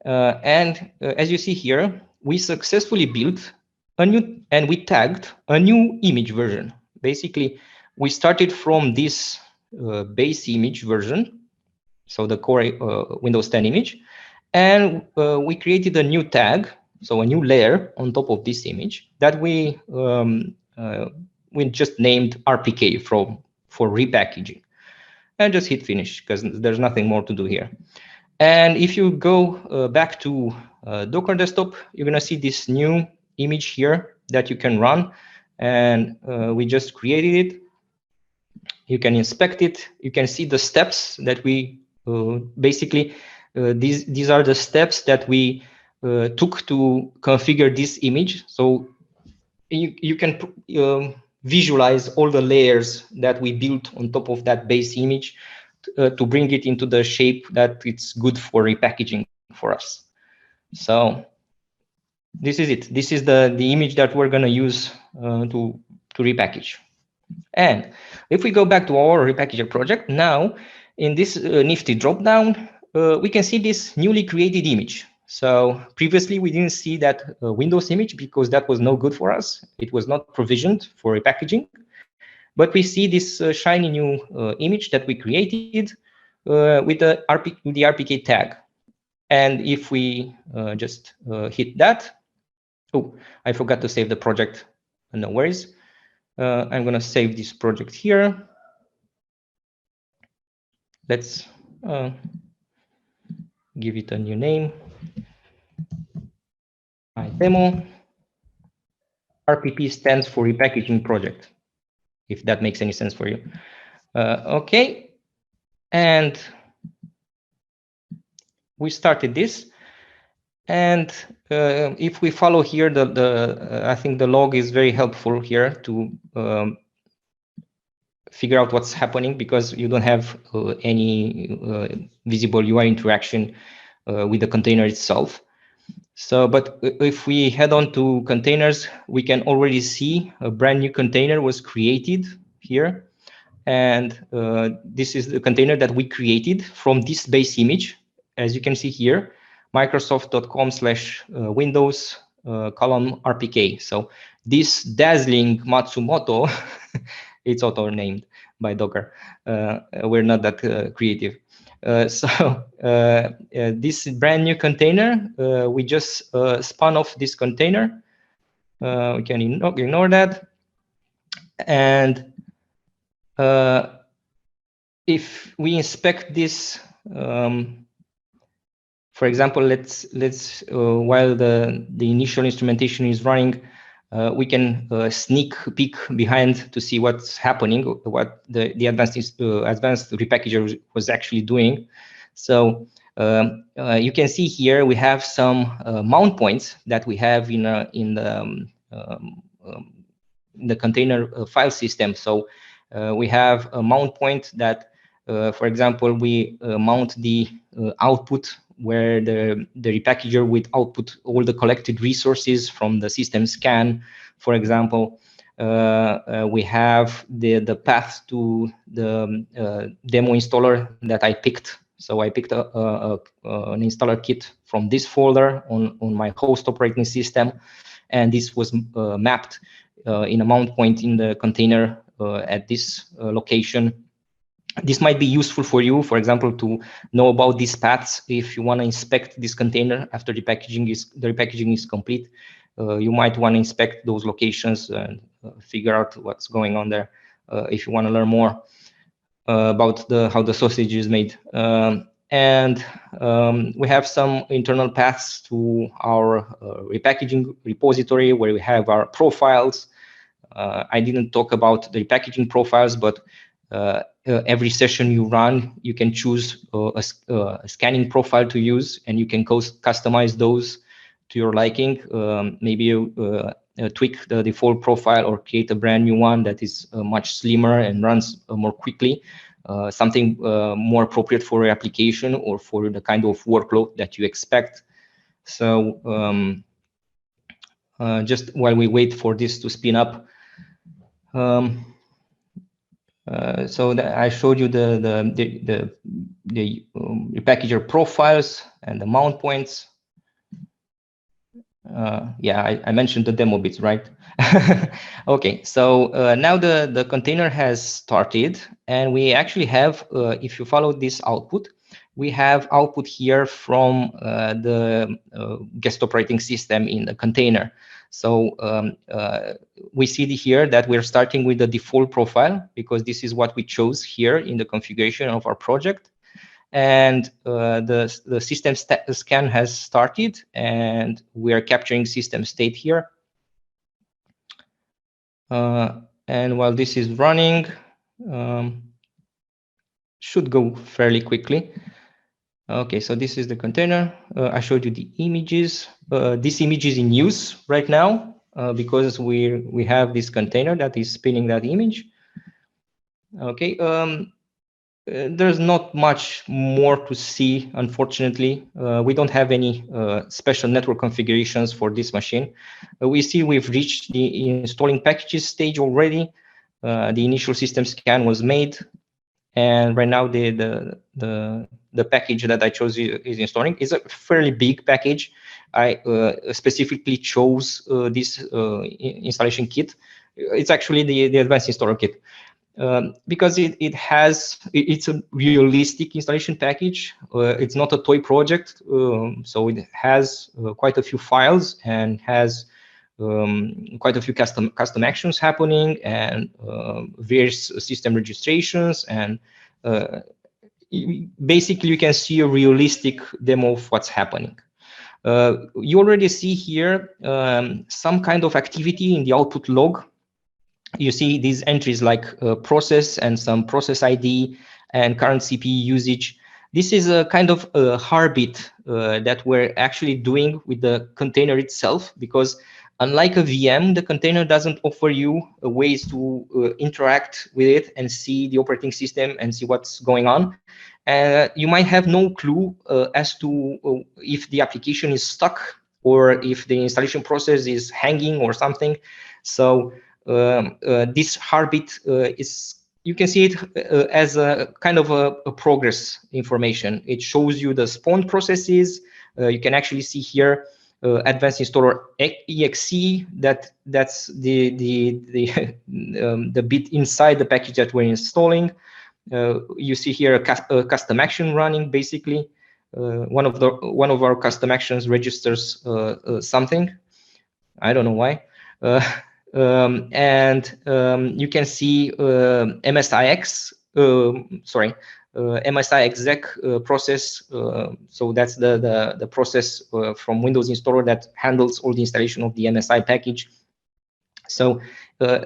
As you see here, we successfully built a new, and we tagged a new image version. Basically, we started from this base image version, so the core Windows 10 image, and we created a new tag, so a new layer on top of this image that we just named RPK for repackaging, and just hit finish because there's nothing more to do here. And if you go back to Docker desktop, you're gonna see this new image here that you can run, and we just created it. You can inspect it. You can see the steps that we basically these are the steps that we took to configure this image. So you can visualize all the layers that we built on top of that base image to bring it into the shape that it's good for repackaging for us. So this is it. This is the image that we're going to use to repackage. And if we go back to our Repackager project, now in this nifty dropdown, we can see this newly created image. So previously we didn't see that Windows image because that was no good for us. It was not provisioned for repackaging. But we see this shiny new image that we created with the RPK tag. And if we just hit that, oh, I forgot to save the project. No worries. I'm going to save this project here. Let's give it a new name. My demo. RPP stands for Repackaging Project, if that makes any sense for you. Okay. And we started this. And if we follow here, I think the log is very helpful here to figure out what's happening, because you don't have any visible UI interaction with the container itself. So, but if we head on to containers, we can already see a brand new container was created here. And this is the container that we created from this base image, as you can see here, microsoft.com/windows :rpk. So this dazzling Matsumoto, it's auto named by Docker. We're not that creative. This brand new container, we just spun off this container. We can ignore that. And if we inspect this, for example, let's while the initial instrumentation is running, we can sneak peek behind to see what's happening, what the advanced repackager was actually doing. So you can see here we have some mount points that we have in the container file system. So we have a mount point that, for example, we mount the output where the repackager would output all the collected resources from the system scan, for example. We have the path to the demo installer that I picked. So I picked an installer kit from this folder on my host operating system, and this was mapped in a mount point in the container at this location. This might be useful for you, for example, to know about these paths. If you want to inspect this container after the repackaging is complete, you might want to inspect those locations and figure out what's going on there. If you want to learn more about how the sausage is made. And we have some internal paths to our repackaging repository where we have our profiles. I didn't talk about the repackaging profiles, but every session you run, you can choose a scanning profile to use, and you can customize those to your liking. Maybe you tweak the default profile or create a brand new one that is much slimmer and runs more quickly. something more appropriate for your application or for the kind of workload that you expect. So just while we wait for this to spin up, so I showed you the Repackager profiles and the mount points. Yeah, I mentioned the demo bits, right? Okay, so now the container has started, and we actually have, if you follow this output, we have output here from the guest operating system in the container. So we see here that we're starting with the default profile because this is what we chose here in the configuration of our project. And the system scan has started, and we are capturing system state here. And while this is running, should go fairly quickly. Okay, so this is the container. I showed you the images. This image is in use right now because we have this container that is spinning that image. Okay. There's not much more to see, unfortunately. We don't have any special network configurations for this machine. We see we've reached the installing packages stage already. The initial system scan was made, and right now the package that I chose is installing. It's a fairly big package. I specifically chose this installation kit. It's actually the advanced installer kit. Because it's a realistic installation package. It's not a toy project, so it has quite a few files and has quite a few custom actions happening and various system registrations, and basically you can see a realistic demo of what's happening. You already see here some kind of activity in the output log. You see these entries like process and some process ID and current CPU usage. This is a kind of a heartbeat that we're actually doing with the container itself, because unlike a VM, the container doesn't offer you ways to interact with it and see the operating system and see what's going on. You might have no clue as to if the application is stuck or if the installation process is hanging or something. So this heartbeat is, you can see it as a kind of a progress information. It shows you the spawn processes. You can actually see here advanced installer exe. That's the bit inside the package that we're installing. You see here a custom action running. Basically, one of our custom actions registers something. I don't know why. You can see MSIX, MSI exec process. So that's the process from Windows installer that handles all the installation of the MSI package. So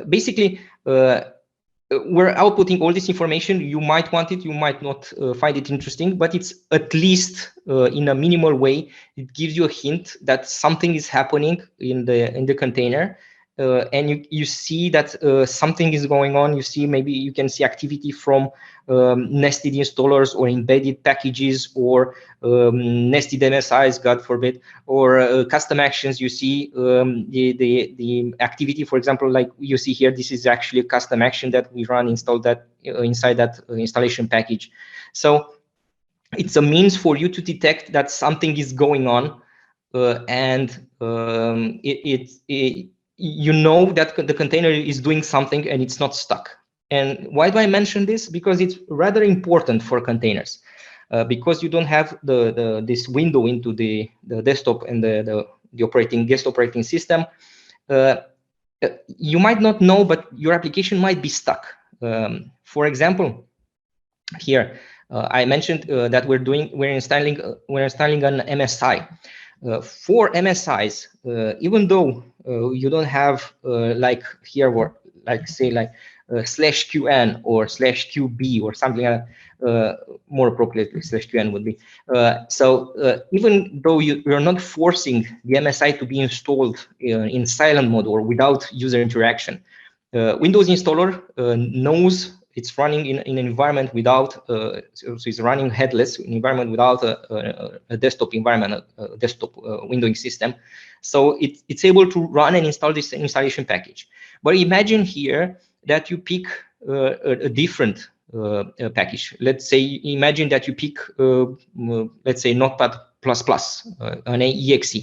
basically, we're outputting all this information. You might want it, you might not find it interesting, but it's at least in a minimal way, it gives you a hint that something is happening in the container. And you see that something is going on. You see, maybe you can see activity from nested installers or embedded packages or nested MSIs, God forbid, or custom actions. You see the activity, for example, like you see here, this is actually a custom action that we run inside that installation package. So it's a means for you to detect that something is going on, and you know that the container is doing something and it's not stuck. And why do I mention this? Because it's rather important for containers, because you don't have this window into the desktop and the guest operating system. You might not know, but your application might be stuck. For example, here I mentioned that we're installing an MSI. For MSIs, even though you don't have like here, or like say like /qn or /qb or something like that, more appropriately /qn would be. So even though you're not forcing the MSI to be installed in silent mode or without user interaction, Windows installer knows it's running in an environment without, so it's running headless environment without a desktop environment, a desktop windowing system. So it's able to run and install this installation package. But imagine here that you pick a different package. Let's say, imagine that you pick, let's say, Notepad++, an exe.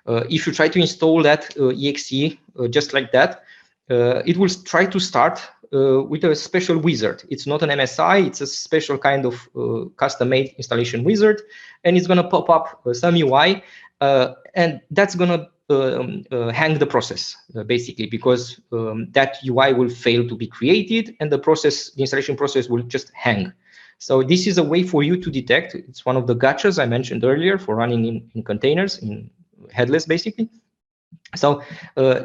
If you try to install that exe just like that, it will try to start with a special wizard. It's not an MSI, it's a special kind of custom-made installation wizard, and it's going to pop up some UI, and that's going to hang the process, basically, because that UI will fail to be created, and the installation process will just hang. So this is a way for you to detect. It's one of the gotchas I mentioned earlier for running in containers, in headless, basically. So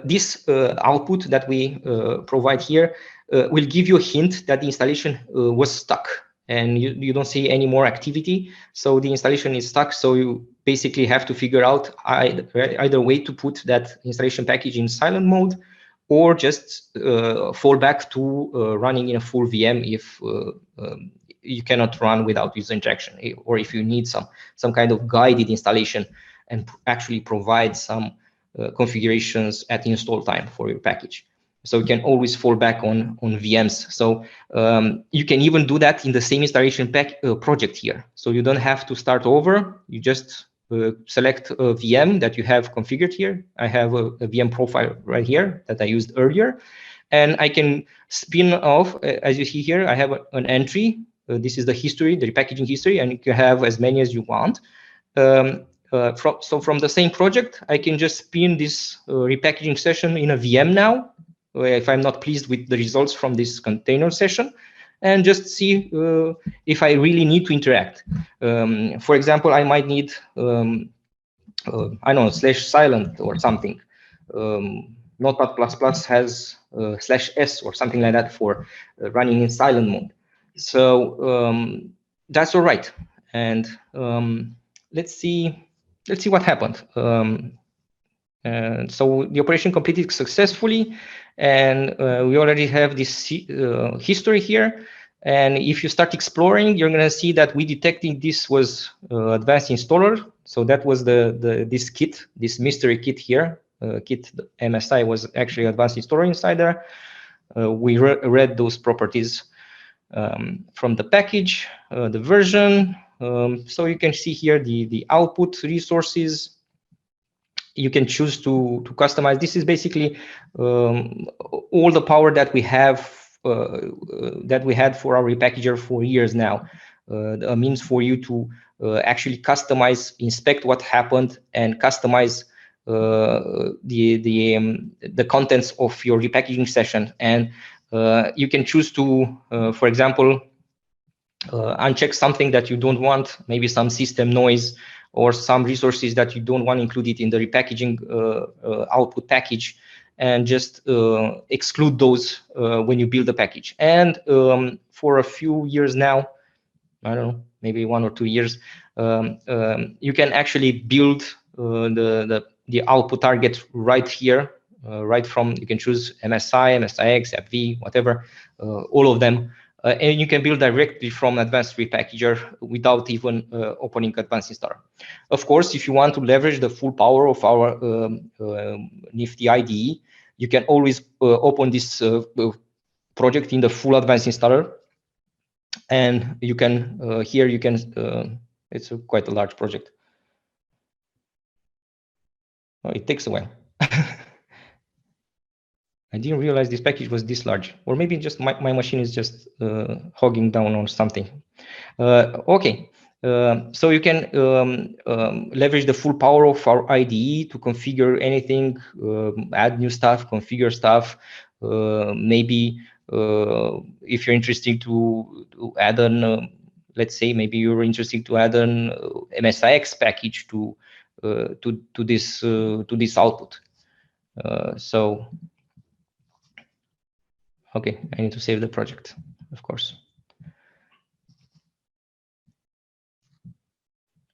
this output that we provide here will give you a hint that the installation was stuck, and you don't see any more activity. So the installation is stuck. So you basically have to figure out either way to put that installation package in silent mode, or just fall back to running in a full VM if you cannot run without user interaction, or if you need some kind of guided installation and actually provide some configurations at install time for your package. So you can always fall back on VMs. So you can even do that in the same installation project here. So you don't have to start over. You just select a VM that you have configured here. I have a VM profile right here that I used earlier. And I can spin off, as you see here, I have an entry. This is the history, the repackaging history, and you can have as many as you want. So from the same project, I can just spin this repackaging session in a VM now, if I'm not pleased with the results from this container session, and just see if I really need to interact. For example, I might need, I don't know, /silent or something. Notepad++ has /s or something like that for running in silent mode. So that's all right. And let's see what happened. So the operation completed successfully, and we already have this history here. And if you start exploring, you're going to see that we detected this was advanced installer. So that was this kit, this mystery kit here. Kit MSI was actually advanced installer inside there. We read those properties from the package, the version. So you can see here the output resources. You can choose to customize. This is basically all the power that we have that we had for our repackager for years now. A means for you to actually customize, inspect what happened, and customize the contents of your repackaging session. And you can choose to, for example, uncheck something that you don't want, maybe some system noise or some resources that you don't want included in the repackaging output package, and just exclude those when you build the package. And for a few years now, I don't know, maybe 1 or 2 years, you can actually build the output target right here, right from, you can choose MSI, MSIX, AppV, whatever, all of them. And you can build directly from Advanced Repackager without even opening Advanced Installer. Of course, if you want to leverage the full power of our nifty IDE, you can always open this project in the full Advanced Installer. And you can, here you can, it's quite a large project. Oh, it takes a while. I didn't realize this package was this large, or maybe just my machine is just hogging down on something. Okay, so you can leverage the full power of our IDE to configure anything, add new stuff, configure stuff. Maybe if you're interested to add on, let's say maybe you're interested to add an MSIX package to this output. So. Okay, I need to save the project, of course.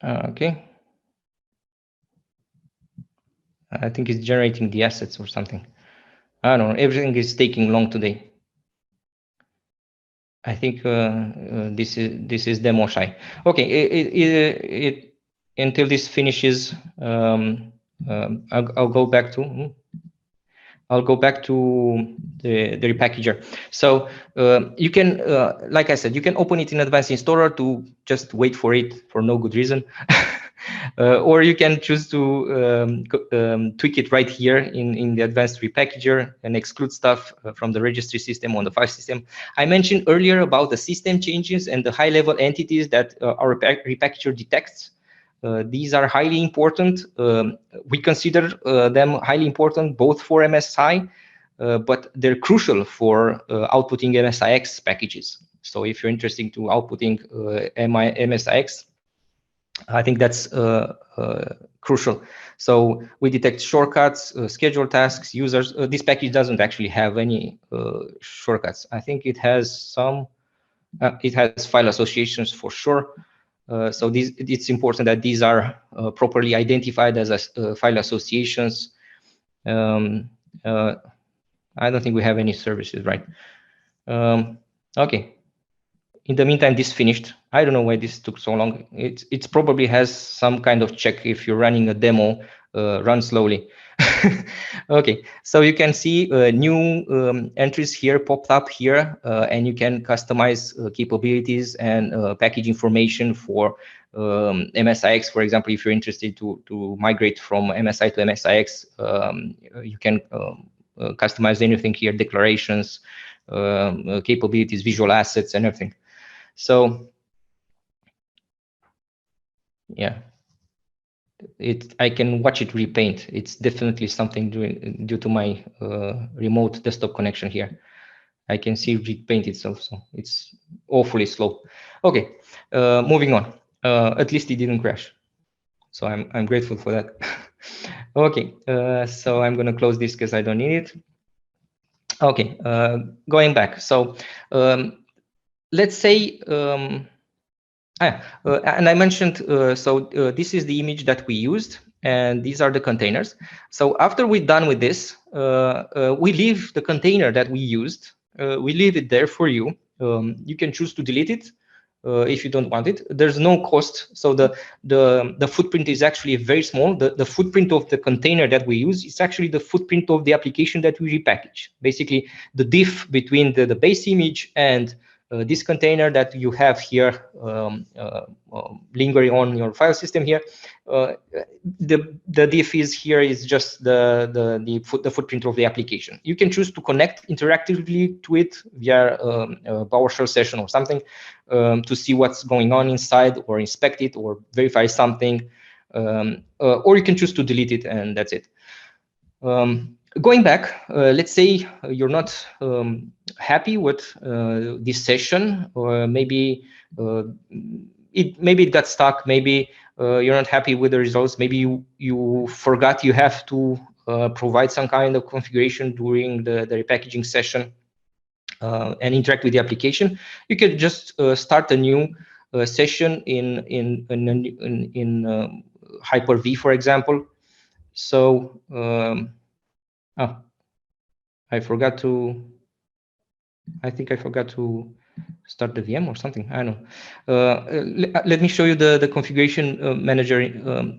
Okay. I think it's generating the assets or something. I don't know, everything is taking long today. I think this is demo shy. Okay, until this finishes, I'll go back to. I'll go back to the repackager. So you can, like I said, you can open it in Advanced Installer to just wait for it for no good reason. Or you can choose to tweak it right here in the Advanced Repackager and exclude stuff from the registry system on the file system. I mentioned earlier about the system changes and the high-level entities that our repackager detects. These are highly important. We consider them highly important both for MSI, but they're crucial for outputting MSIX packages. So if you're interested to outputting MSIX, I think that's crucial. So we detect shortcuts, schedule tasks, users. This package doesn't actually have any shortcuts. I think it has some. It has file associations for sure. So it's important that these are properly identified as file associations. I don't think we have any services, right? Okay. In the meantime, this finished. I don't know why this took so long. It probably has some kind of check if you're running a demo, run slowly. Okay, so you can see new entries here popped up here, and you can customize capabilities and package information for MSIX. For example, if you're interested to migrate from MSI to MSIX, you can customize anything here, declarations, capabilities, visual assets, and everything. So yeah, I can watch it repaint. It's definitely something due to my remote desktop connection here. I can see it repaint itself, so it's awfully slow. Okay, moving on. At least it didn't crash, so I'm grateful for that. Okay, so I'm gonna close this because I don't need it. Okay, going back. So let's say. And I mentioned, this is the image that we used, and these are the containers. So after we're done with this, we leave the container that we used. We leave it there for you. You can choose to delete it if you don't want it. There's no cost. So the footprint is actually very small. The footprint of the container that we use is actually the footprint of the application that we repackage. Basically, the diff between the base image and this container that you have here lingering on your file system here, the diff is here is just the footprint of the application. You can choose to connect interactively to it via a PowerShell session or something to see what's going on inside, or inspect it, or verify something, or you can choose to delete it, and that's it. Going back, let's say you're not happy with this session, or maybe it got stuck. Maybe you're not happy with the results. Maybe you forgot you have to provide some kind of configuration during the repackaging session and interact with the application. You can just start a new session in HyperV, for example. So I think I forgot to start the VM or something. I don't know. Let me show you the configuration manager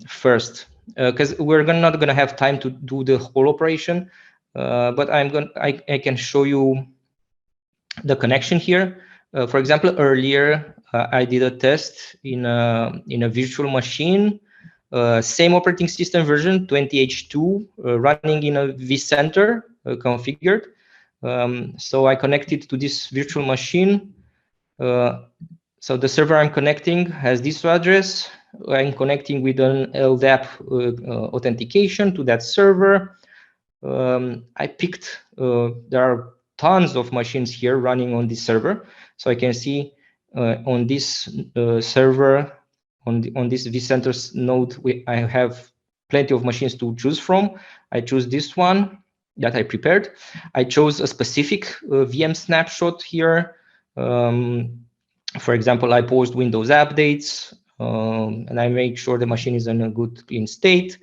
first, because we're not going to have time to do the whole operation. But I can show you the connection here. For example, earlier I did a test in a virtual machine. Same operating system version, 20H2, running in a vCenter configured. So I connected to this virtual machine. So the server I'm connecting has this address. I'm connecting with an LDAP authentication to that server. I picked, there are tons of machines here running on this server. So I can see on this server, on this vCenter node, I have plenty of machines to choose from. I choose this one that I prepared. I chose a specific VM snapshot here. For example, I post Windows updates, and I make sure the machine is in a good clean state.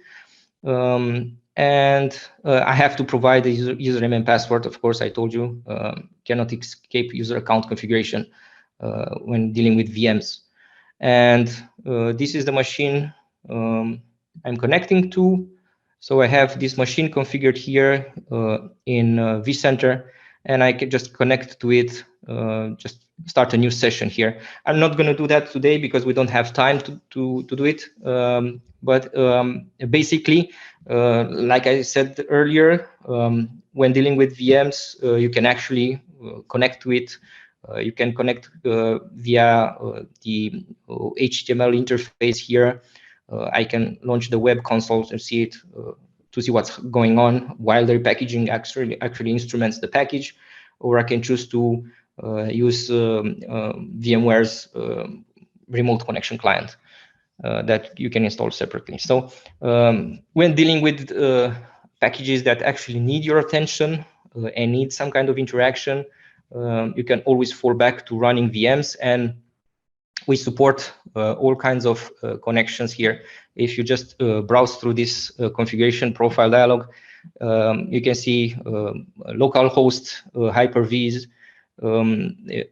And I have to provide a username and password. Of course, I told you, cannot escape user account configuration when dealing with VMs. And this is the machine I'm connecting to. So I have this machine configured here in vCenter, and I can just connect to it, just start a new session here. I'm not going to do that today because we don't have time to do it. But basically, like I said earlier, when dealing with VMs, you can actually connect to it. You can connect via the HTML interface here. I can launch the web console and see it to see what's going on while the repackaging actually instruments the package, or I can choose to use VMware's remote connection client that you can install separately. So when dealing with packages that actually need your attention and need some kind of interaction, you can always fall back to running VMs, and we support all kinds of connections here. If you just browse through this configuration profile dialog, you can see localhost HyperVs.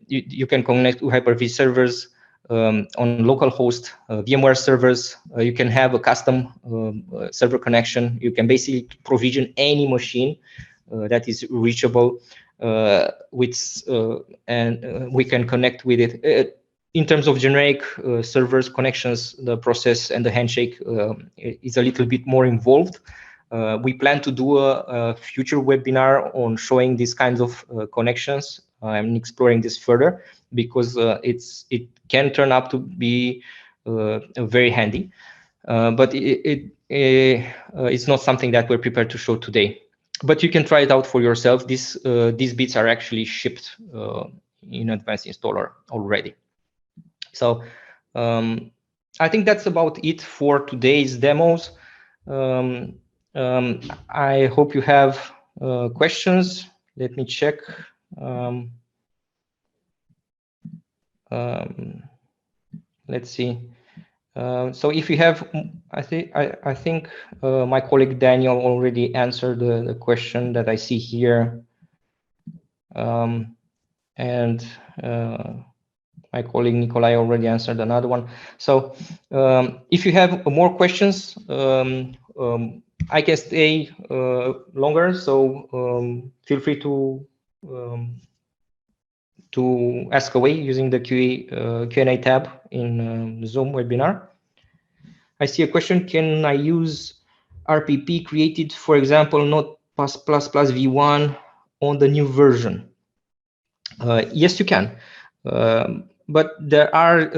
You can connect to HyperV servers on localhost VMware servers. You can have a custom server connection. You can basically provision any machine that is reachable and we can connect with it. In terms of generic servers connections, the process and the handshake is a little bit more involved. We plan to do a future webinar on showing these kinds of connections. I'm exploring this further because it can turn out to be very handy, but it's not something that we're prepared to show today. But you can try it out for yourself. These bits are actually shipped in Advanced Installer already. So I think that's about it for today's demos. I hope you have questions. Let me check. Let's see. So if you have, I think my colleague Daniel already answered the question that I see here, and my colleague Nikolai already answered another one. So if you have more questions, I can stay longer. So feel free to ask away using the Q&A tab in Zoom webinar. I see a question. Can I use RPP created, for example, Node++ v1 on the new version? Yes, you can. But there are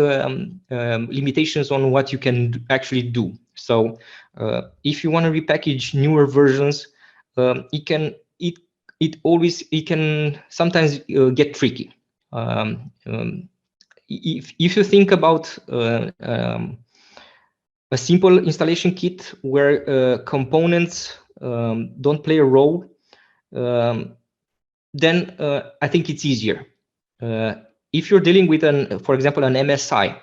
limitations on what you can actually do. So if you want to repackage newer versions, it can sometimes get tricky. If you think about a simple installation kit where components don't play a role, then I think it's easier. If you're dealing with for example, an MSI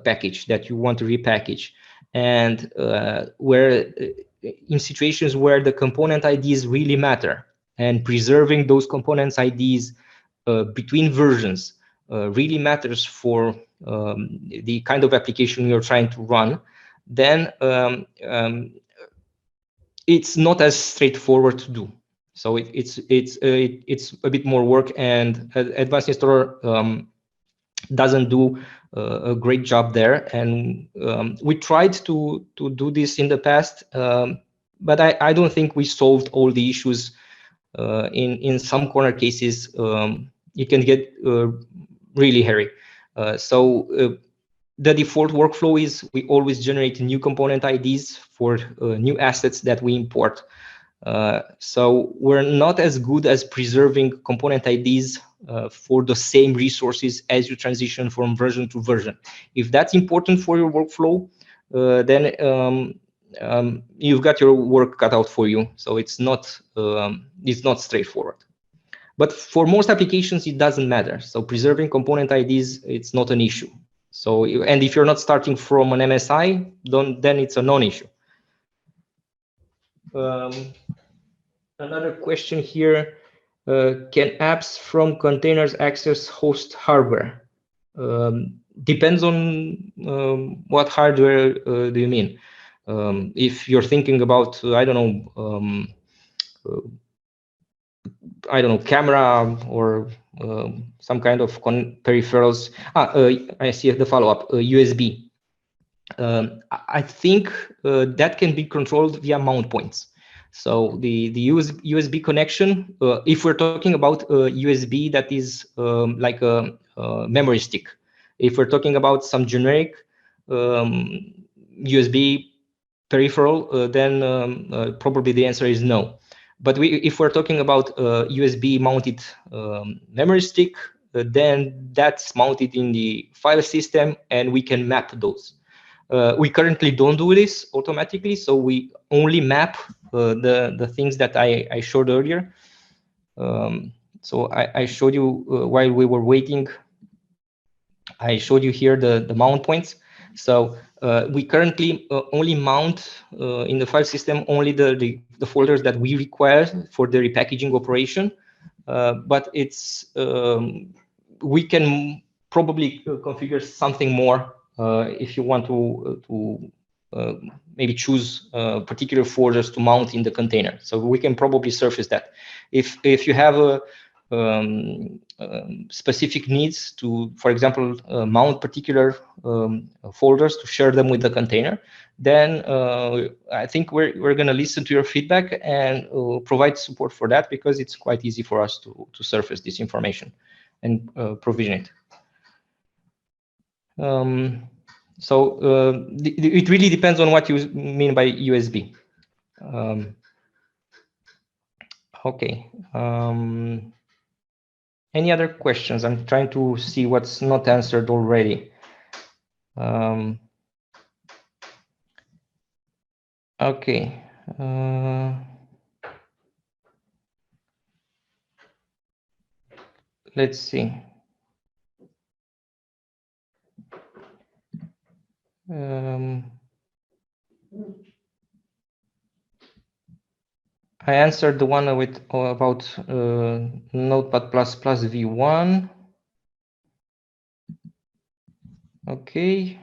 package that you want to repackage, and where in situations where the component IDs really matter, and preserving those components IDs between versions really matters for the kind of application you're trying to run, then it's not as straightforward to do. So it's a bit more work, and Advanced Installer doesn't do a great job there. And we tried to do this in the past, but I don't think we solved all the issues. In some corner cases, it can get really hairy. So the default workflow is we always generate new component IDs for new assets that we import. So we're not as good as preserving component IDs for the same resources as you transition from version to version. If that's important for your workflow, then you've got your work cut out for you. So it's not straightforward. But for most applications, it doesn't matter. So preserving component IDs, it's not an issue. So, and if you're not starting from an MSI, then it's a non-issue. Another question here, can apps from containers access host hardware? Depends on what hardware do you mean. If you're thinking about, I don't know, camera or some kind of peripherals. I see the follow-up, USB. I think that can be controlled via mount points. So the USB connection, if we're talking about USB that is like a memory stick, if we're talking about some generic USB peripheral, then probably the answer is no. But if we're talking about USB mounted memory stick, then that's mounted in the file system and we can map those. We currently don't do this automatically, so we only map the things that I showed earlier. So I showed you while we were waiting, I showed you here the mount points. So we currently only mount in the file system only the folders that we require for the repackaging operation. But it's we can probably configure something more if you want to maybe choose particular folders to mount in the container. So we can probably surface that. If you have a specific needs to, for example, mount particular folders to share them with the container, then I think we're going to listen to your feedback and provide support for that, because it's quite easy for us to surface this information and provision it. So it really depends on what you mean by USB. Okay. Any other questions? I'm trying to see what's not answered already. Okay. Let's see. I answered the one with about Notepad++ v1. Okay.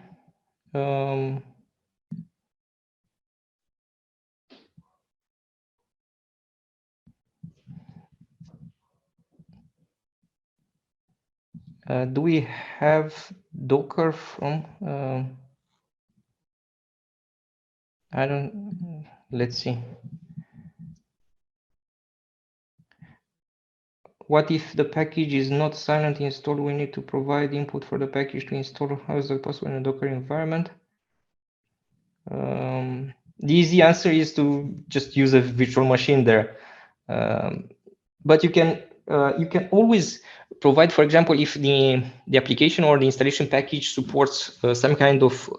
Do we have Docker from? I don't. Let's see. What if the package is not silent installed? We need to provide input for the package to install. How is that possible in a Docker environment? The easy answer is to just use a virtual machine there. But you can always provide, for example, if the application or the installation package supports some kind of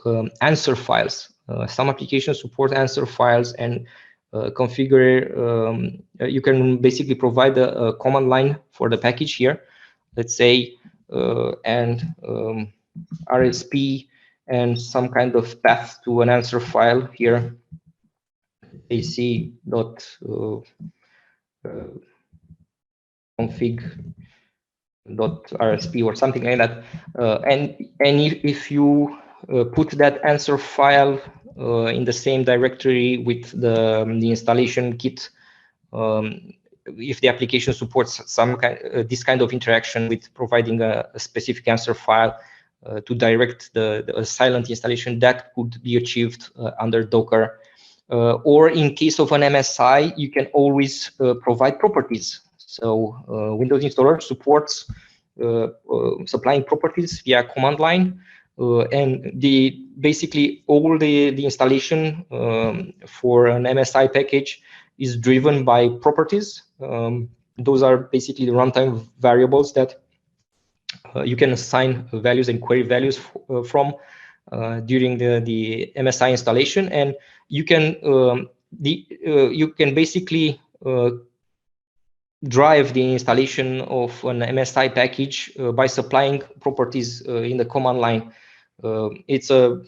answer files. Some applications support answer files, and configure. You can basically provide a command line for the package here. Let's say and RSP and some kind of path to an answer file here. ac.config.rsp or something like that, and if you put that answer file in the same directory with the installation kit, if the application supports some kind this kind of interaction with providing a specific answer file to direct the silent installation, that could be achieved under Docker. Or in case of an MSI, you can always provide properties. So Windows installer supports supplying properties via command line, and basically all the installation for an MSI package is driven by properties. Those are basically the runtime variables that you can assign values and query values from during the MSI installation, and you can basically drive the installation of an MSI package by supplying properties in the command line. It's a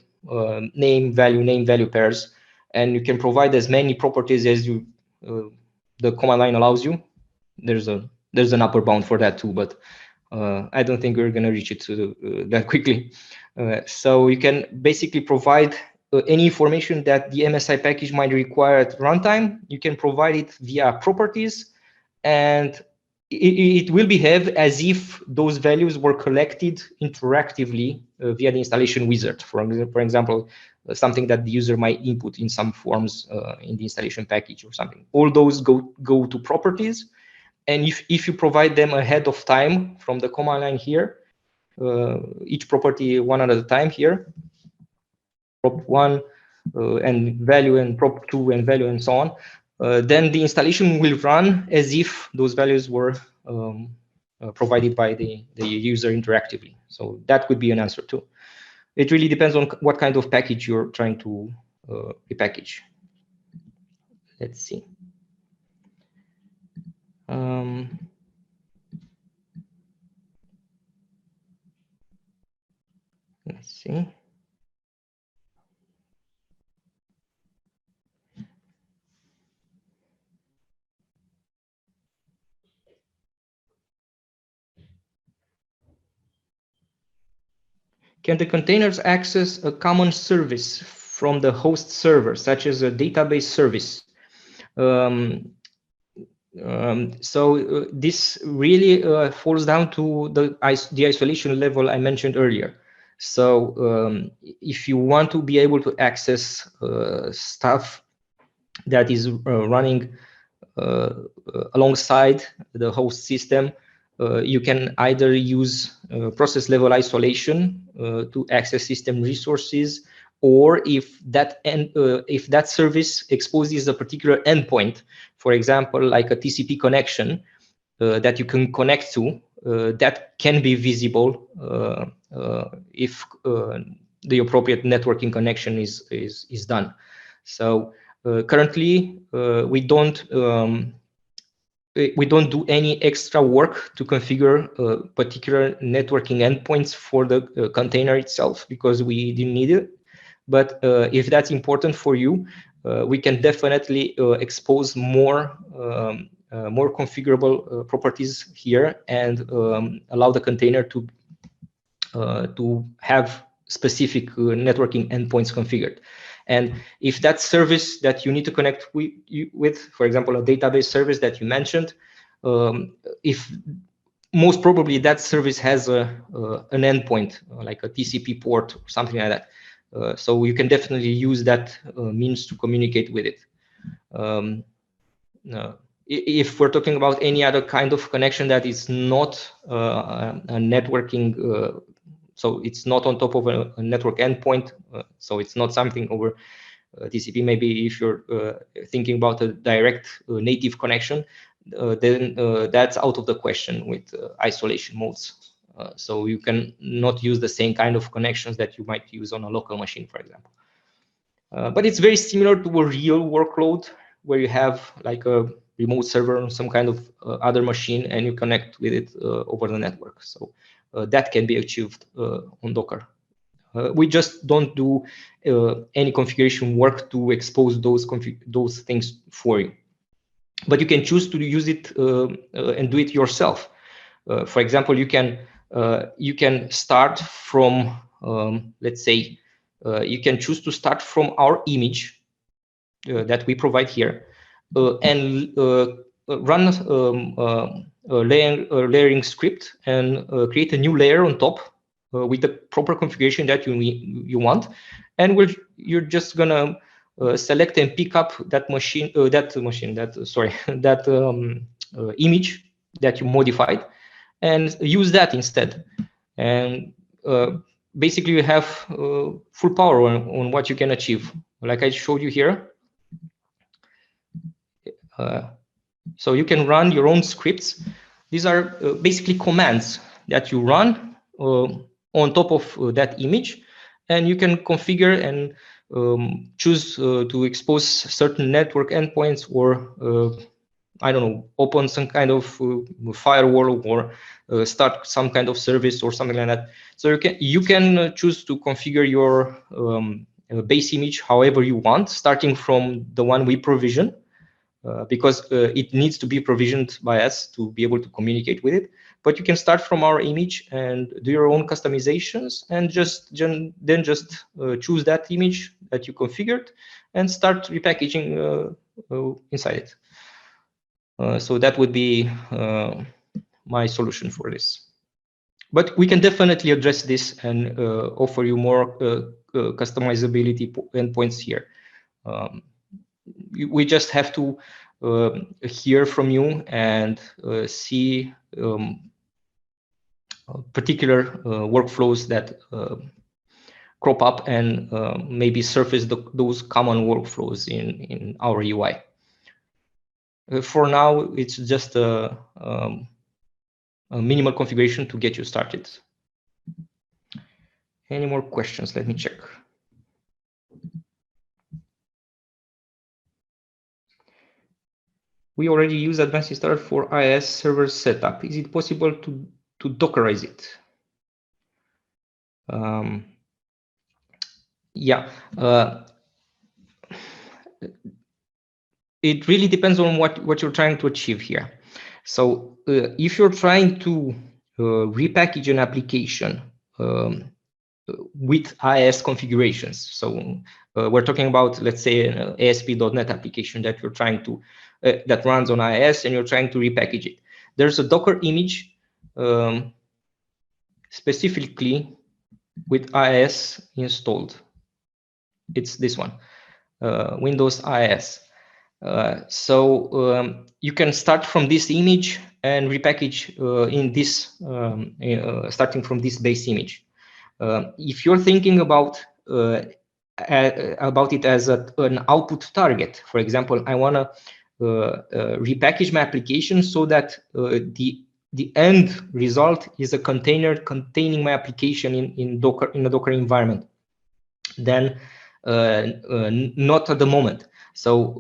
name value pairs, and you can provide as many properties as you the command line allows you. There's an upper bound for that too, but I don't think we're going to reach it that quickly. So you can basically provide any information that the MSI package might require at runtime. You can provide it via properties, and it will behave as if those values were collected interactively via the installation wizard. For example, something that the user might input in some forms in the installation package or something. All those go to properties. And if you provide them ahead of time from the command line here, each property one at a time here, prop1 and value, and prop2 and value, and so on, then the installation will run as if those values were provided by the user interactively. So that could be an answer too. It really depends on what kind of package you're trying to repackage. Let's see. Let's see. Can the containers access a common service from the host server, such as a database service? This really falls down to the isolation level I mentioned earlier. So if you want to be able to access stuff that is running alongside the host system, you can either use process level isolation to access system resources, or if that service exposes a particular endpoint, for example, like a TCP connection that you can connect to, that can be visible if the appropriate networking connection is done. So currently, we don't do any extra work to configure particular networking endpoints for the container itself, because we didn't need it. But if that's important for you, we can definitely expose more configurable properties here, and allow the container to have specific networking endpoints configured. And if that service that you need to connect with, for example, a database service that you mentioned, if most probably that service has an endpoint, like a TCP port or something like that. So you can definitely use that means to communicate with it. If we're talking about any other kind of connection that is not a networking, so it's not on top of a network endpoint, so it's not something over TCP. Maybe if you're thinking about a direct native connection, then that's out of the question with isolation modes. So you can not use the same kind of connections that you might use on a local machine, for example. But it's very similar to a real workload where you have like a remote server on some kind of other machine, and you connect with it over the network. So that can be achieved on Docker. We just don't do any configuration work to expose those things for you. But you can choose to use it and do it yourself. For example, you can start from, let's say, you can choose to start from our image that we provide here, and run a layering script, and create a new layer on top with the proper configuration that you want, and you're just gonna select and pick up that image that you modified, and use that instead. And basically, you have full power on what you can achieve, like I showed you here. So you can run your own scripts. These are basically commands that you run on top of that image, and you can configure and choose to expose certain network endpoints, or I don't know, open some kind of firewall, or start some kind of service or something like that. So you can choose to configure your base image however you want, starting from the one we provision, because it needs to be provisioned by us to be able to communicate with it. But you can start from our image and do your own customizations, and then just choose that image that you configured and start repackaging inside it. So that would be my solution for this. But we can definitely address this and offer you more customizability endpoints here. We just have to hear from you and see particular workflows that crop up and maybe surface those common workflows in our UI. For now, it's just a minimal configuration to get you started. Any more questions? Let me check. We already use Advanced Installer for IIS server setup. Is it possible to Dockerize it? Yeah. It really depends on what you're trying to achieve here. So if you're trying to repackage an application with IIS configurations, so we're talking about, let's say, an ASP.NET application that you're trying to that runs on IIS, and you're trying to repackage it. There's a Docker image specifically with IIS installed. It's this one, Windows IIS. So you can start from this image and repackage in this, starting from this base image. If you're thinking about it as an output target, for example, I want to repackage my application so that the end result is a container containing my application in a Docker environment, then not at the moment. So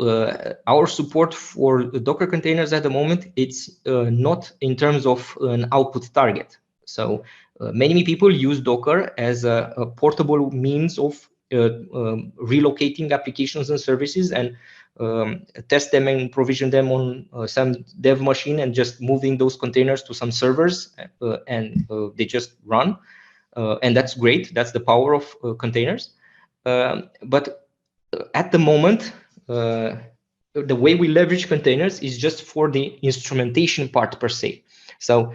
our support for Docker containers at the moment, it's not in terms of an output target. So many people use Docker as a portable means of relocating applications and services, and test them and provision them on some dev machine, and just moving those containers to some servers, and they just run. And that's great. That's the power of containers. But at the moment, the way we leverage containers is just for the instrumentation part per se. So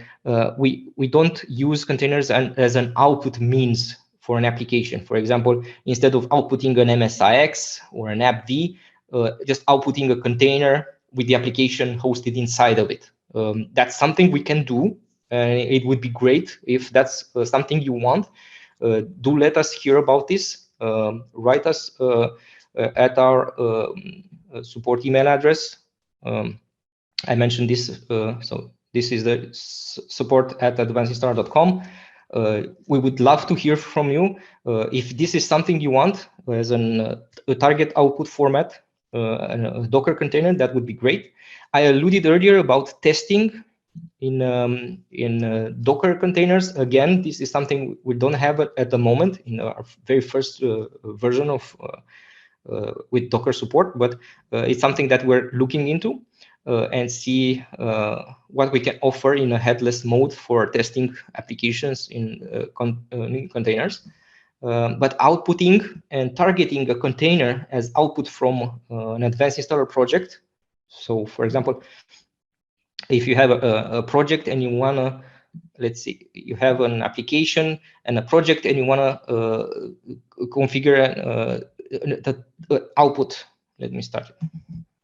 we don't use containers as an output means for an application. For example, instead of outputting an MSIX or an AppV, just outputting a container with the application hosted inside of it. That's something we can do, and it would be great if that's something you want. Do let us hear about this. Write us at our support email address. I mentioned this, so this is the support@advancedinstaller.com. We would love to hear from you. If this is something you want as a target output format, a Docker container, that would be great. I alluded earlier about testing in Docker containers. Again, this is something we don't have at the moment in our very first version of with Docker support, but it's something that we're looking into and see what we can offer in a headless mode for testing applications in containers. But outputting and targeting a container as output from an Advanced Installer project. So, for example, if you have a project and you want to, let's see, you have an application and a project and you want to configure the output. Let me start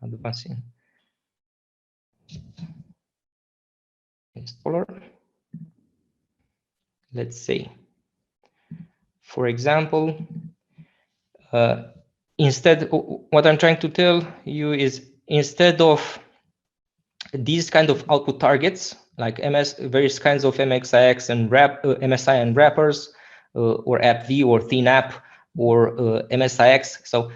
advancing installer. Let's say, for example, instead, what I'm trying to tell you is, instead of these kind of output targets, like various kinds of MSIX and MSI and wrappers, or AppV or ThinApp or MSIX. So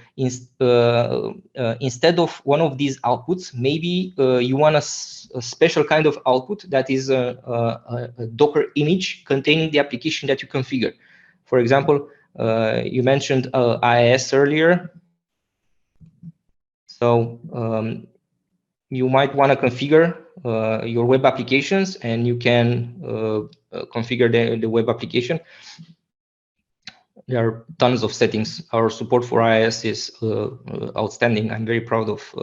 instead of one of these outputs, maybe you want a special kind of output that is a Docker image containing the application that you configure. For example, You mentioned IIS earlier. So you might want to configure your web applications, and you can configure the web application. There are tons of settings. Our support for IIS is outstanding. I'm very proud of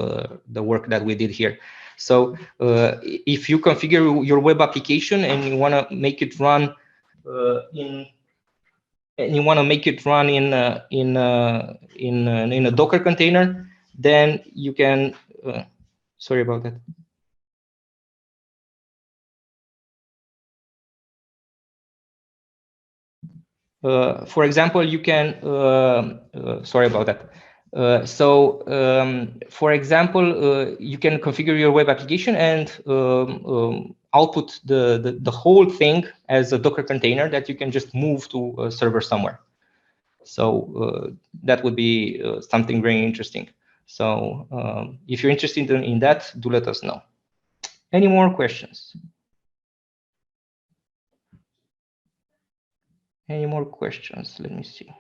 the work that we did here. So if you configure your web application and you want to make it run in a Docker container, then you can. Sorry about that. For example, you can, sorry about that. For example, you can configure your web application and output the whole thing as a Docker container that you can just move to a server somewhere. So that would be something very interesting. So if you're interested in that, do let us know. Any more questions? Any more questions? Let me see.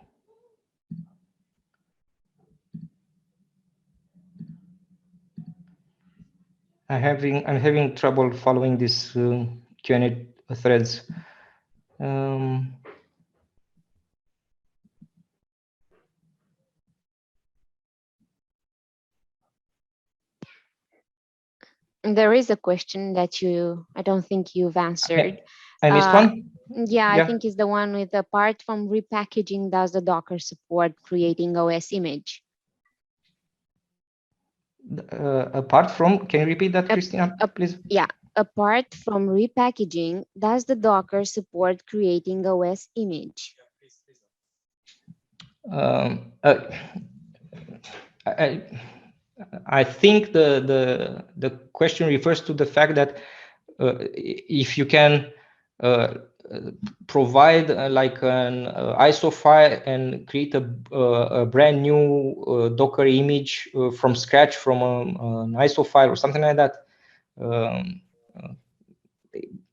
I'm having trouble following this Q&A threads. There is a question that I don't think you've answered. I missed one? Yeah, I think it's the one with, apart from repackaging, does the Docker support creating OS image? Apart from, can you repeat that, Christina, please? Yeah, apart from repackaging, does the Docker support creating OS image? I think the question refers to the fact that if you can provide like an ISO file and create a brand new Docker image from scratch from an ISO file or something like that.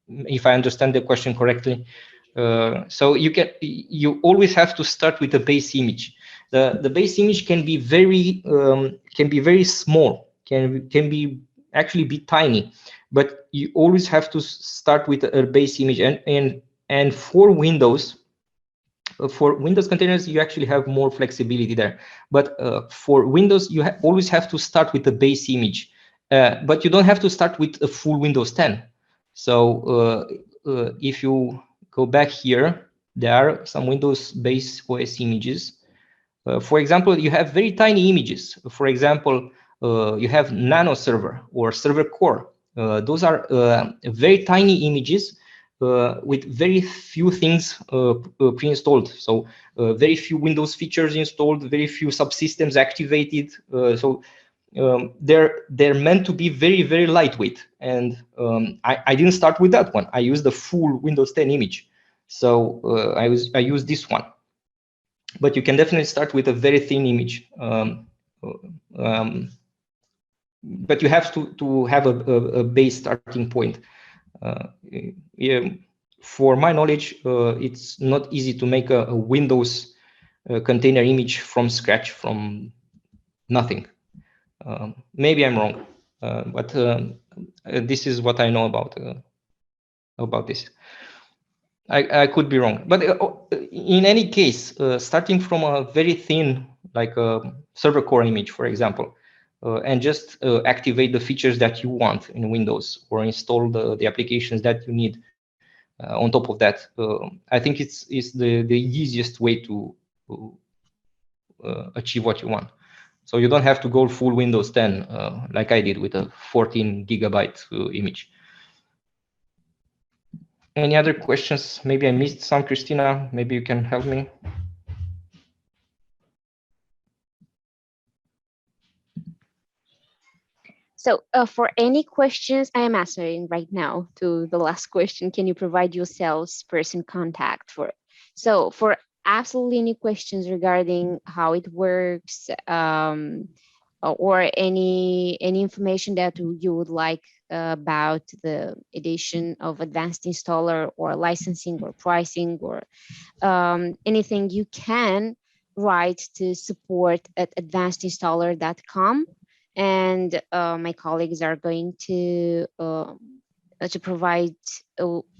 If I understand the question correctly, so you always have to start with a base image. The base image can be very small, can be actually be tiny, but you always have to start with a base image. And for Windows containers, you actually have more flexibility there. But for Windows, you always have to start with the base image, but you don't have to start with a full Windows 10. So if you go back here, there are some Windows base OS images. For example, you have very tiny images. For example, you have Nano Server or Server Core. Those are very tiny images with very few things pre-installed. So very few Windows features installed, very few subsystems activated. They're meant to be very, very lightweight. And I didn't start with that one. I used the full Windows 10 image. So I used this one. But you can definitely start with a very thin image. But you have to have a base starting point. Yeah, for my knowledge, it's not easy to make a Windows container image from scratch, from nothing. Maybe I'm wrong, but this is what I know about this. I could be wrong, but in any case, starting from a very thin, like a server core image, for example, and just activate the features that you want in Windows or install the applications that you need on top of that. I think it's the easiest way to achieve what you want. So you don't have to go full Windows 10 like I did with a 14 gigabyte image. Any other questions? Maybe I missed some, Christina. Maybe you can help me. So for any questions, I am answering right now to the last question. Can you provide your salesperson contact for? So for absolutely any questions regarding how it works, or any information that you would like about the edition of advanced installer or licensing or pricing or anything, you can write to support at advancedinstaller.com, and my colleagues are going to provide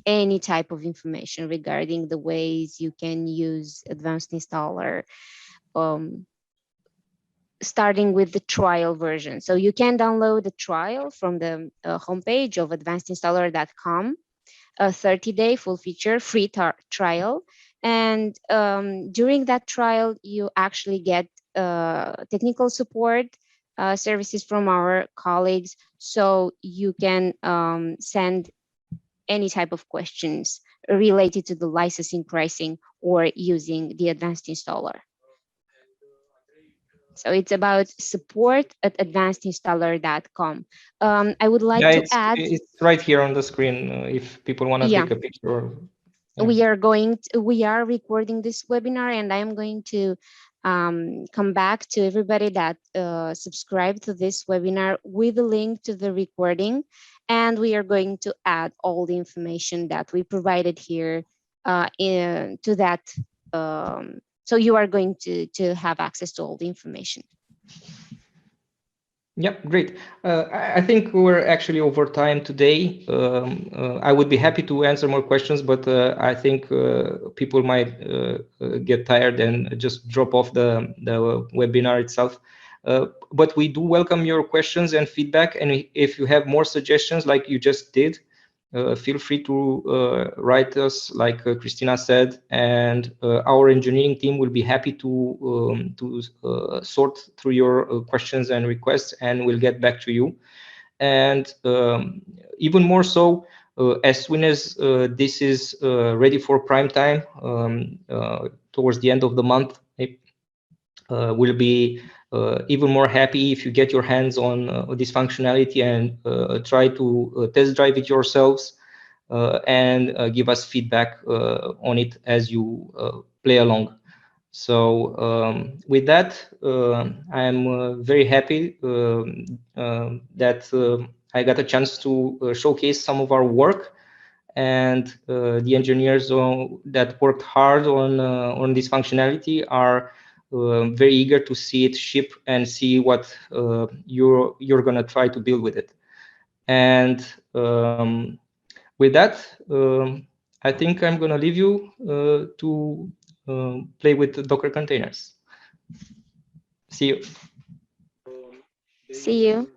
any type of information regarding the ways you can use advanced installer, um, starting with the trial version. So you can download the trial from the homepage of advancedinstaller.com, a 30-day full feature free trial. And during that trial, you actually get technical support services from our colleagues. So you can send any type of questions related to the licensing, pricing, or using the advanced installer. So it's about support at advancedinstaller.com. I would like Yeah, to add, it's right here on the screen if people want to yeah, take a picture. Or, yeah. we are recording this webinar, and I am going to come back to everybody that subscribed to this webinar with a link to the recording, and we are going to add all the information that we provided here to that, so you are going to have access to all the information. Yep, great. I think we're actually over time today. I would be happy to answer more questions, but I think people might get tired and just drop off the webinar itself. But we do welcome your questions and feedback. And if you have more suggestions like you just did, feel free to write us, like Christina said, and our engineering team will be happy to sort through your questions and requests, and we'll get back to you. And even more so, as soon as this is ready for prime time, towards the end of the month, we'll be even more happy if you get your hands on this functionality and try to test drive it yourselves and give us feedback on it as you play along. So with that, I'm very happy that I got a chance to showcase some of our work, and the engineers that worked hard on this functionality are very eager to see it ship and see what you're gonna try to build with it. And with that, I think I'm gonna leave you to play with the Docker containers. See you. See you.